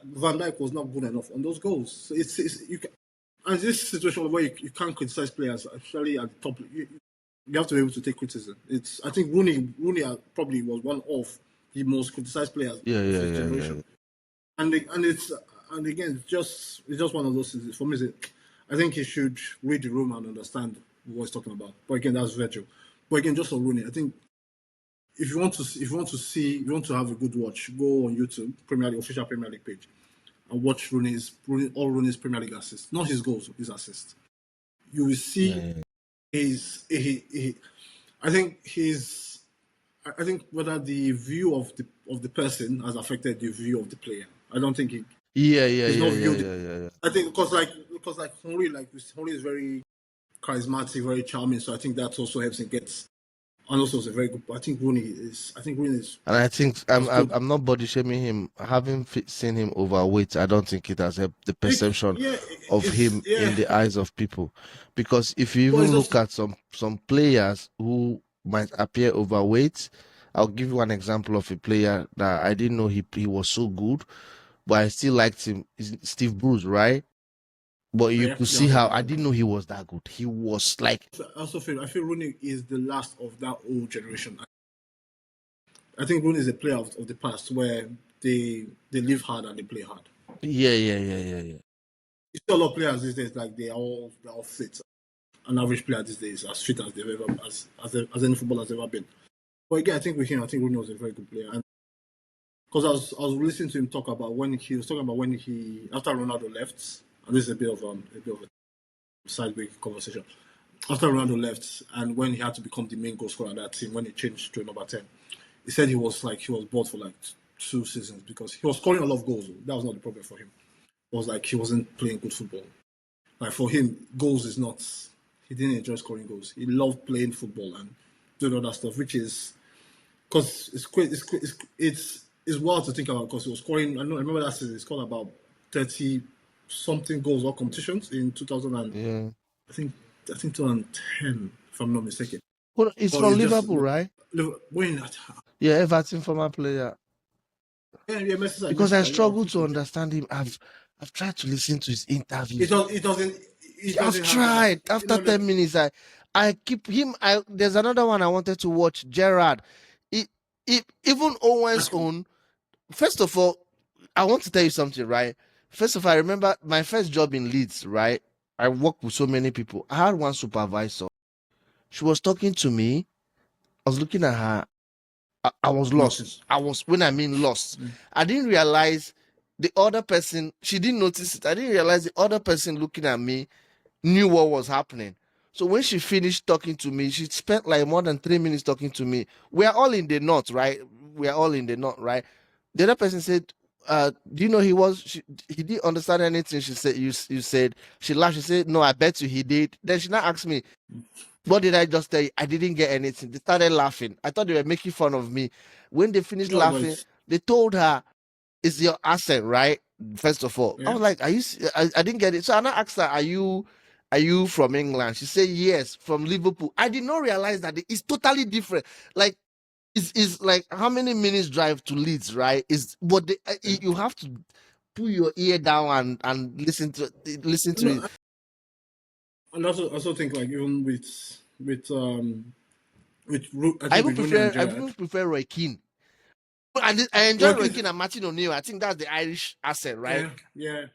Van Dijk was not good enough on those goals. So it's you can, and this situation where you can't criticize players, especially at the top. You have to be able to take criticism. It's I think Rooney probably was one of the most criticized players Yeah, of yeah, his yeah, yeah, generation, and it's and again it's just one of those things. For me, I think he should read the room and understand what he's talking about. But again, that's virtual. But again, just on Rooney, I think if you want to have a good watch, go on YouTube, Premier League official Premier League page, and watch Rooney's Premier League assists, not his goals, his assists. You will yeah, see yeah. he I think I think whether the view of the person has affected the view of the player. I don't think Yeah, yeah, he's yeah, not yeah, viewed. yeah, yeah, yeah. I think because like Henry is very charismatic, very charming. So I think that also helps him get. And also, is a very good. I think Rooney is And I think as good. I'm not body shaming him. Having seen him overweight, I don't think it has helped the perception Yeah, of it's him yeah, in the eyes of people. Because if you but it's even look also at some players who might appear overweight, I'll give you one example of a player that I didn't know he was so good, but I still liked him. Is Steve Bruce, right? But you yeah, could yeah. see how I didn't know he was that good. He was like, I also feel Rooney is the last of that old generation. I think Rooney is a player of the past where they live hard and they play hard. yeah, yeah, yeah, yeah, yeah. You see a lot of players these days like they're all fit. An average player these days as fit as they've ever as any footballer has ever been. But again, I think with him, I think Rooney was a very good player. And because I was listening to him talk about when he was talking about when he after Ronaldo left, and this is a bit of a sideways conversation. After Ronaldo left, and when he had to become the main goal scorer on that team, when he changed to number 10, he said he was bored for like 2 seasons because he was scoring a lot of goals. That was not the problem for him. It was like he wasn't playing good football. Like for him, goals is not. He didn't enjoy scoring goals. He loved playing football and doing all that stuff, which is because it's wild to think about because he was scoring. I remember that season. He scored about 30 something goals or competitions in 2000 and Yeah. I think 2010, if I'm not mistaken. Well, it's But from it's just Liverpool, right? when Yeah, Everton former player. yeah, Because I Yeah, I struggle think to so. Yeah. understand him. I've tried to listen to his interviews. It I've doesn't have that. tried. After 10 minutes, I keep him. There's another one I wanted to watch, Gerard. Even Owen's own. First of all, I want to tell you something, right? First of all, I remember my first job in Leeds, right? I worked with so many people. I had one supervisor. She was talking to me. I was looking at her. I was Nothing. lost. When I mean lost, I didn't realize the other person, she didn't notice it. I didn't realize the other person looking at me knew what was happening. So when she finished talking to me, she spent like more than 3 minutes talking to me. We are all in the knot, right? We are all in the knot, right? The other person said, do you know he didn't understand anything she said. You said, she laughed. She said, no, I bet you he did. Then she now asked me, what did I just tell you? I didn't get anything. They started laughing. I thought they were making fun of me. When they finished No, but laughing, they told her, it's your accent, right? First of all, I yeah. was like, "Are you?" I didn't get it. So I now asked her, Are you from England?" She said, "Yes, from Liverpool." I did not realize that it's totally different. Like it's like how many minutes drive to Leeds, right? Is but you have to put your ear down and listen to it. No, and also think like even I think with Rooney and I Gerrard. even prefer Roy Keane. I enjoy Like Roy Keane and Martin O'Neill. I think that's the Irish accent, right? yeah.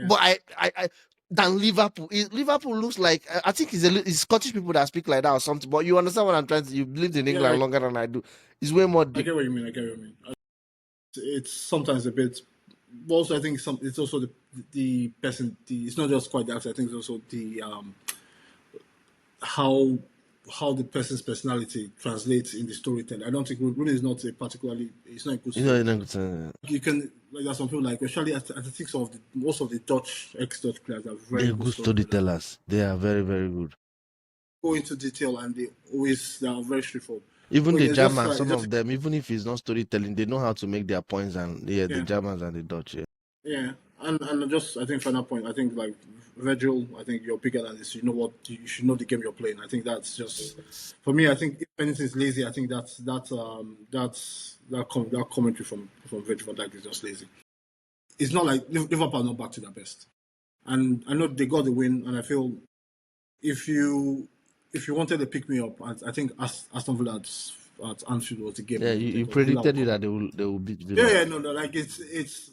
But I than Liverpool. Liverpool looks like I think it's Scottish people that speak like that or something. But you understand what I'm trying to. You've lived in Yeah, England longer than I do. It's way more I deep. get what you mean. I get what you mean. It's sometimes a bit. But also, I think it's also the person. It's not just quite the accent. I think it's also the how how the person's personality translates in the storytelling. I don't think Rooney is not a particularly. It's not a good You know, storyteller. You can like there's some people like especially I think most of the Dutch ex-Dutch players are very they're good good storytellers. storytellers. They are very very good. Go into detail and they are very straightforward. Even But the it's just Germans, like some of them, even if it's not storytelling, they know how to make their points. And yeah, the yeah. Germans and the Dutch. Yeah. Yeah, and just I think final point. I think like Virgil. I think you're bigger than this. You know what? You should know the game you're playing. I think that's just for me. I think if anything is lazy, I think that commentary from Virgil van Dijk is just lazy. It's not like Liverpool are not back to their best, and I know they got the win. And I feel if you wanted to pick me up, I think Aston Villa at Anfield was the game Yeah, you wanted you because Villa will predicted it come. that they will beat Yeah, Villa. yeah, no, like it's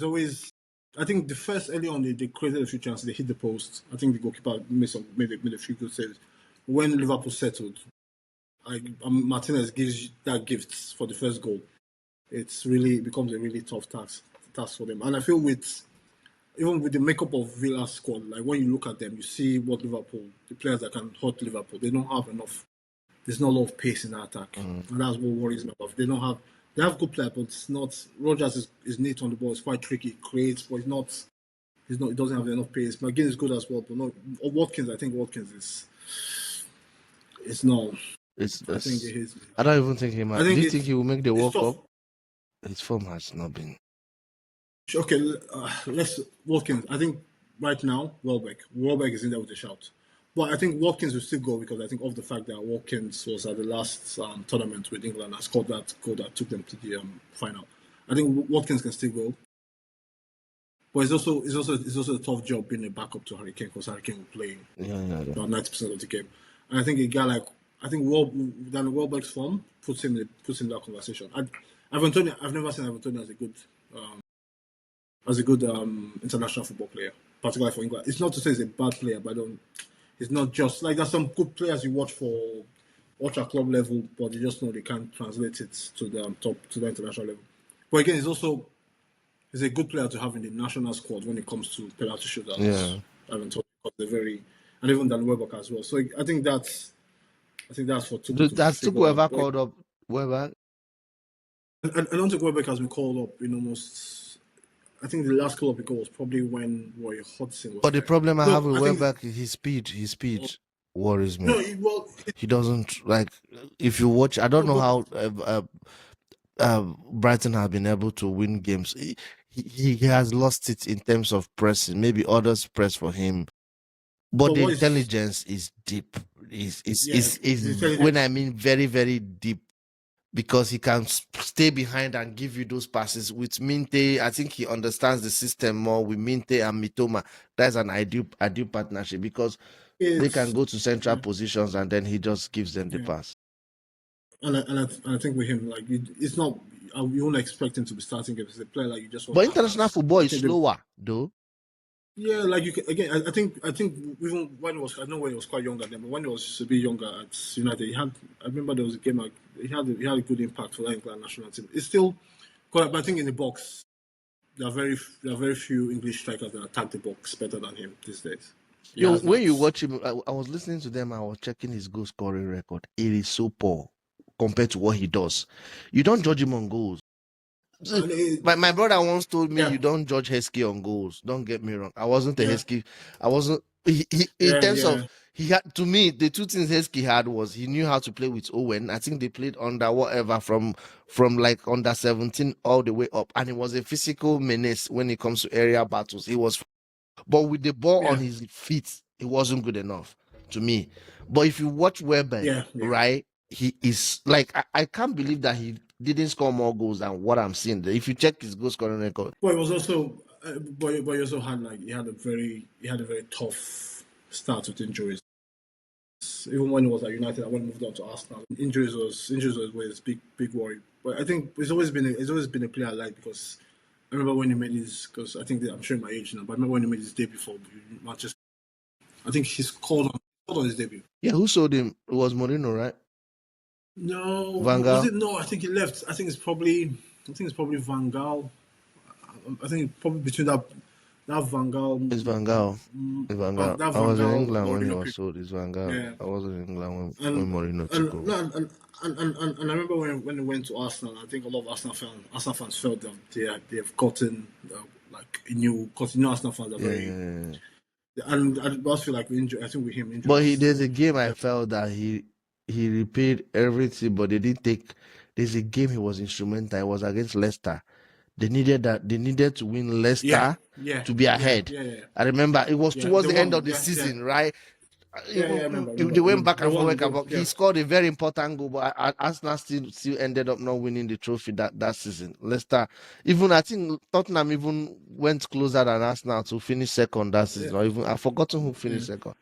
always. I think the first early on they created a few chances. They hit the post. I think the goalkeeper made a few good saves. When Liverpool settled, Martinez gives you that gift for the first goal. It becomes a really tough task for them. And I feel even with the makeup of Villa's squad, like when you look at them, you see what the players that can hurt Liverpool, they don't have enough. There's not a lot of pace in the attack, and that's what worries me about. They have good players, but it's not. Rogers is neat on the ball. It's quite tricky. Creates, but it's not. He's not. He doesn't have enough pace. McGinn is good as well, but not. Watkins, I think Watkins is. It's not. I think it is. I don't even think he I might. Do think you think he will make the it's World tough. Cup? His form has not been. Okay, let's Watkins. I think right now Welbeck is in there with a shout, but I think Watkins will still go because I think of the fact that Watkins was at the last tournament with England and scored that goal that took them to the final. I think Watkins can still go, but it's also a tough job being a backup to Harry Kane because Harry Kane will play Yeah. about 90% of the game, and I think a guy like Dan Welbeck's form puts him in that conversation. I've never seen Ivan Toney as a good international football player, particularly for England. It's not to say he's a bad player, but it's not just like there's some good players you watch at club level, but you just know they can't translate it to the top to the international level. But again, he's a good player to have in the national squad when it comes to penalty shootouts. Yeah. I haven't told you, they're very, and even Dan Welbeck as well. So I think that's for Tuchel to That's took figure out. whoever But called up whoever. I don't think Welbeck has been called up in almost. I think the last call up he got was probably when Roy Hodgson was But the there. problem I have No, with I think Welbeck is his speed. His speed worries me. no. Well, He doesn't like. If you watch, I don't no, know but how Brighton have been able to win games. He has lost it in terms of pressing. Maybe others press for him, but the what is intelligence is deep. yeah, Is the when intelligence. I mean very very deep, because he can stay behind and give you those passes. With Minte, I think he understands the system more. With Minte and Mitoma, that's an ideal partnership, because they can It's go to central yeah, positions and then he just gives them the yeah. pass. And I think with him, like it's not. You won't expect him to be starting games. He's a player like you just want But to have international as. football I is think slower, though. yeah, like you can, again. I think even when he was, I know when he was quite younger then, but when he was a bit younger at United, he had. I remember there was a game like he had a good impact for the England national team. It's still quite, but I think in the box there are very few English strikers that attack the box better than him these days. He Yo, has when that. you watch him, I was listening to them. I was checking his goal scoring record. It is so poor compared to what he does. You don't judge him on goals. And My brother once told me, yeah, you don't judge Heskey on goals. Don't get me wrong. I wasn't a yeah, Heskey. I wasn't. He in yeah, terms of, yeah, he had, to me, the two things Heskey had was he knew how to play with Owen. I think they played under whatever from like under 17 all the way up, and it was a physical menace when it comes to area battles. He was, but with the ball on yeah, his feet, it wasn't good enough to me. But if you watch Welbeck, yeah, yeah. right, he is like, I can't believe that he didn't score more goals than what I'm seeing. If you check his goal scoring record, But it was also, but he also had like he had a very tough start with injuries. Even when he was at United, and when he moved on to Arsenal, injuries was always big worry. But I think it's always been a player I like, because I remember when he made his, because I think I'm showing my age now, but I remember when he made his debut for Manchester. I think he scored on his debut. yeah, who sold him? It was Mourinho, right? No, Van was Gaal. it? No, I think he left. I think it's probably Van Gaal. I think probably between that Van Gaal, It's Van Gaal. It's Van Gaal. that I Van was in Gaal England when he Mourinho was period. sold. It's Van Gaal. Yeah, I wasn't in England when and Mourinho took and over. no, and I remember when he went to Arsenal. I think a lot of Arsenal fans felt that they have gotten like a new, because Arsenal fans are Yeah, very, yeah, yeah. and I just feel like I think with him But injuries. there's a game I felt that he repaid everything, but they didn't take. There's a game he was instrumental. It was against Leicester. They needed to win Yeah, Leicester yeah, to be yeah, ahead. yeah, yeah, I remember it was yeah. towards They the end won. of the Yeah, yeah, season, right? yeah, yeah. I They went back They and won. forth. He Yeah, scored a very important goal, but Arsenal still ended up not winning the trophy that season. Leicester, even I think Tottenham even went closer than Arsenal to finish second that yeah, season. Or even I've forgotten who yeah. finished second.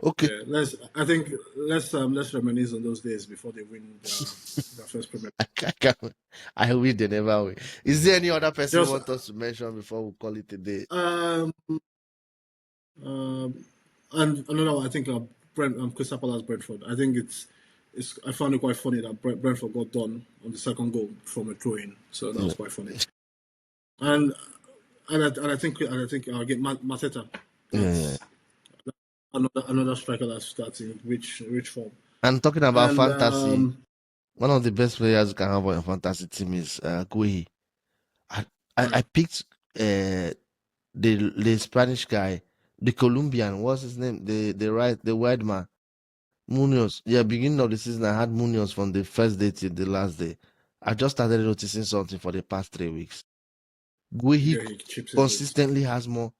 Okay. Yeah, let's reminisce on those days before they win their first Premier. I can't, I wish they never win. Is there any other person you Just want us to mention before we call it a day? um and another one, I think Crystal Palace Brentford. I think it's I found it quite funny that Brentford got done on the second goal from a throw in, so that Yeah. was quite funny. And and I think again Mateta, Yeah. that's another striker that's in rich form. And talking about And fantasy, one of the best players you can have on your fantasy team is Guehi. I, I right, picked the Spanish guy, the Colombian. What's his name? The white man, Munoz. Yeah, beginning of the season, I had Munoz from the first day till the last day. I just started noticing something for the past 3 weeks. Guehi yeah, he chips in goals. consistently has more.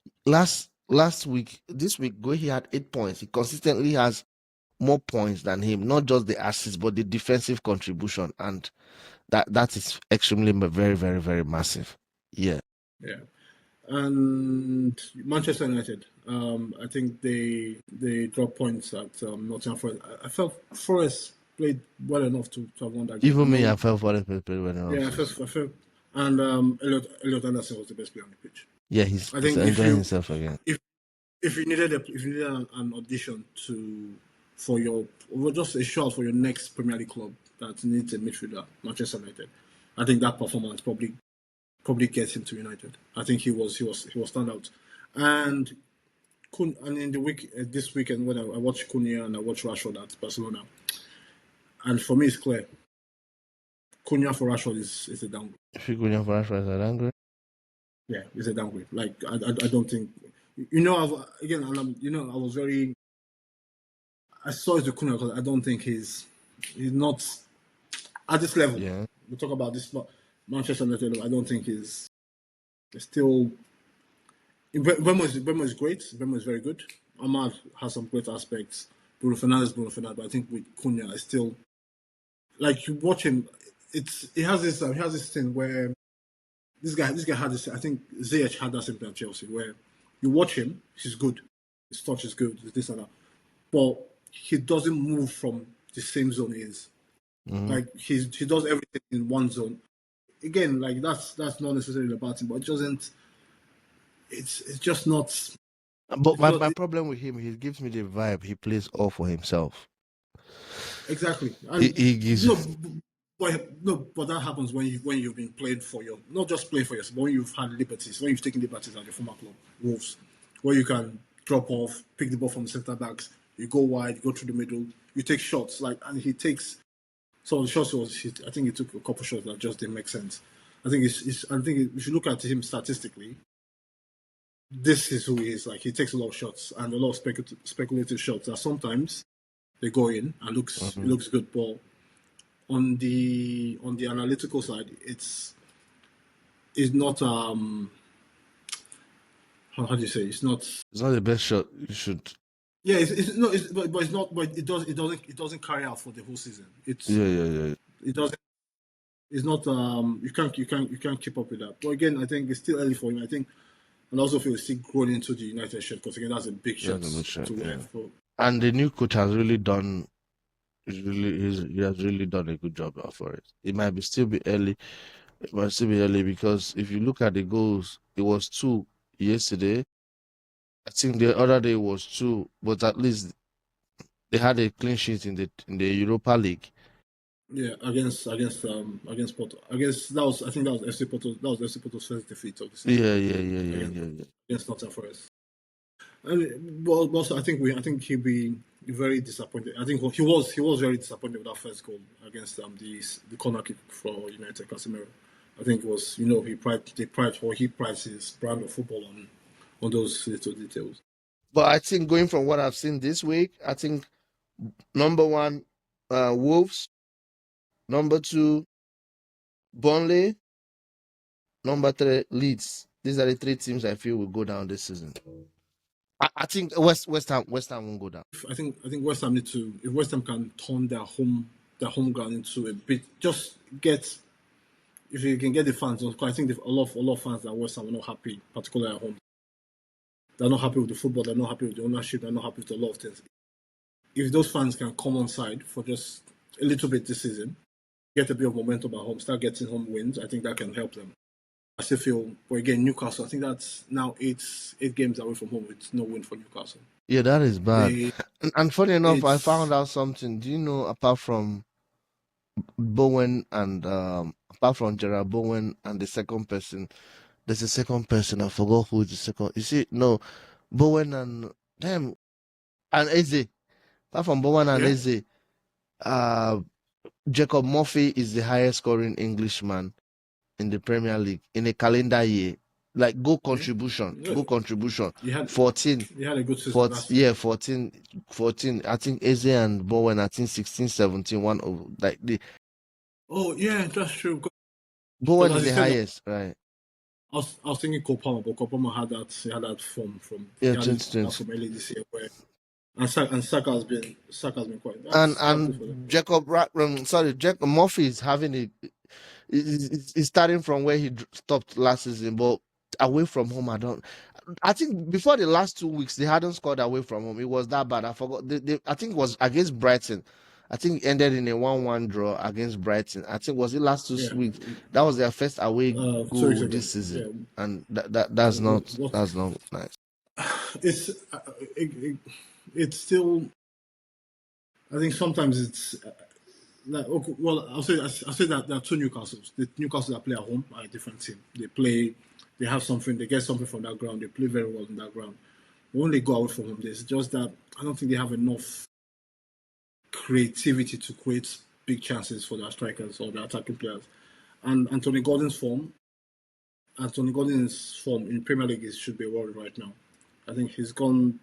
Last week, this week, Guehi had 8 points. He consistently has more points than him. Not just the assists, but the defensive contribution, and that is extremely very, very, very massive. Yeah. Yeah. And Manchester United, I think they dropped points at Nottingham Forest. I felt Forest played well enough to have won that game. I Even me, I know, fell for the paper when I yeah, was. I felt, and Elliot Anderson was the best player on the pitch. Yeah, I he's think enjoying himself again. if you needed an audition for your, or just a shot for your next Premier League club that needs a midfielder, Manchester United, I think that performance probably probably get him to United. I think he was standout. And in the week this weekend when I watched Cunha and I watched Rashford at Barcelona, and for me it's clear, Cunha for Rashford is a downgrade. Figuring for Rashford as a downgrade. Yeah, it's a downgrade. Like I don't think, again, I was very, I saw it with Cunha because I don't think he's not at this level. Yeah. We talk about this Manchester United. I don't think he's still. Bemo is great. Bemo is very good. Ahmad has some great aspects. Bruno Fernandes. But I think with Cunha, I still like you watch him. He has this thing where this guy had this. I think Ziyech had that same thing at Chelsea where you watch him, he's good. His touch is good. This and that, but he doesn't move from the same zone he is. Mm-hmm. Like he does everything in one zone. Again, like that's not necessarily a bad thing, but it doesn't. It's just not. But my problem with him, he gives me the vibe he plays all for himself. Exactly. And he gives but that happens when you've been playing for not just playing for yourself, but when you've had liberties, when you've taken liberties at your former club, Wolves, where you can drop off, pick the ball from the centre backs, you go wide, you go through the middle, you take shots, and he takes. So the shots I think he took a couple shots that just didn't make sense. I think if you look at him statistically, this is who he is. Like he takes a lot of shots and a lot of speculative shots that sometimes they go in and it looks good, but on the analytical side, it's not how do you say it's not the best shot you should. Yeah, but it's not. But it doesn't carry out for the whole season. Yeah. It doesn't. It's not. You can't keep up with that. But again, I think it's still early for him. I think, and I also feel he's still growing into the United shirt because again, that's a big shirt to wear. And the new coach has really done. He has really done a good job for it. It might still be early. It might still be early because if you look at the goals, it was 2 yesterday. I think the other day was 2, but at least they had a clean sheet in the Europa League. Yeah, against Porto. I think that was FC Porto. That was FC Porto's first defeat of the season. Yeah. Against Nottingham Forest. And also, I think he'd be very disappointed. I think he was very disappointed with that first goal against the corner kick for United, Casemiro. I think it was he prides his brand of football on those little details. But I think going from what I've seen this week, I think number 1, Wolves, number 2, Burnley, number 3, Leeds. These are the 3 teams I feel will go down this season. I think West Ham won't go down. I think West Ham need to, if West Ham can turn their home ground into a bit, just get, if you can get the fans, because I think a lot of fans that West Ham are not happy, particularly at home. They're not happy with the football. They're not happy with the ownership. They're not happy with a lot of things. If those fans can come on side for just a little bit this season, get a bit of momentum at home, start getting home wins, I think that can help them. I still feel, but again, Newcastle, I think that's now 8 games away from home with no win for Newcastle. Yeah, that is bad. And funny enough, I found out something. Do you know, apart from Bowen and apart from Gerard Bowen and the second person, there's a second person. I forgot who is the second. You see, no, Bowen and Eze. Apart from Bowen and Eze, Jacob Murphy is the highest scoring Englishman in the Premier League in a calendar year. Like goal contribution. 14. You had a good season last year. 14. I think Eze and Bowen, I think 16, 17, one of like the. Oh yeah, that's true. Bowen is the highest, right? I was thinking Kopama, but Kopama had that form from from early this year where. And Saka has been quite. And Jacob Murphy is having he's starting from where he stopped last season, but away from home, I think before the last 2 weeks they hadn't scored away from home. It was that bad. I forgot. I think it was against Brighton. I think it ended in a 1-1 draw against Brighton. I think was it last 2 weeks. That was their first away goal this season, and that's not nice. It's still. I think sometimes like okay, well, I'll say that there are two Newcastles. The Newcastle that play at home are a different team. They have something, they get something from that ground. They play very well in that ground. When they go away from home, it's just that I don't think they have enough creativity to create big chances for their strikers or their attacking players. And Anthony Gordon's form in Premier League should be a worry right now. I think he's gone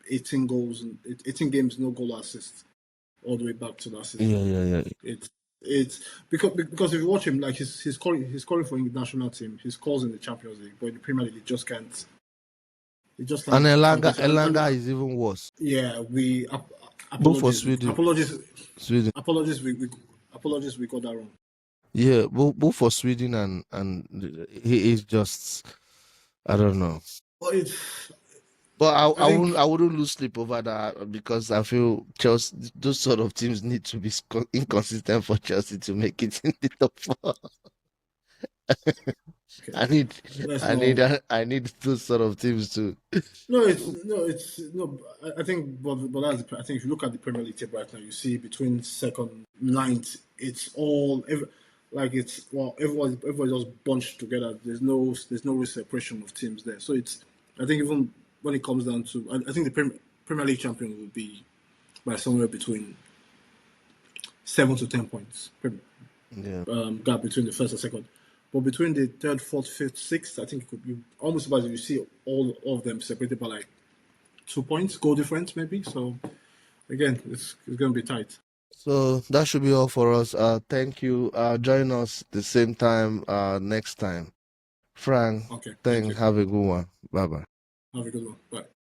18 goals, 18 games, no goal assist, all the way back to last season. Yeah, yeah, yeah. It's because if you watch him, like he's scoring for the national team, he scores in the Champions League, but in the Premier League, he just can't. He just And can't get. Elanga is even worse. Yeah, we Both for apologies, Sweden. apologies, Sweden. apologies. Apologies, we got that wrong. Yeah, both for Sweden and he is just, I don't know. But it's But I think I wouldn't lose sleep over that because I feel Chelsea, those sort of teams need to be inconsistent for Chelsea to make it in the top four. okay. I need Let's not. I need those sort of teams to. It's no. I think, but I think if you look at the Premier League table right now, you see between second, ninth, it's all like it's well, everybody just bunched together. There's no real separation of teams there. So it's I think even when it comes down to, I think the Premier League champion will be by somewhere between 7 to 10 points Yeah. gap between the first and second. But between the third, fourth, fifth, sixth, I think it could be almost about you see all of them separated by like 2 points, goal difference maybe. So again, it's going to be tight. So that should be all for us. Thank you. Join us the same time next time. Frank, Okay, thank thanks. you. Have a good one. Bye bye. Have a good one. Bye.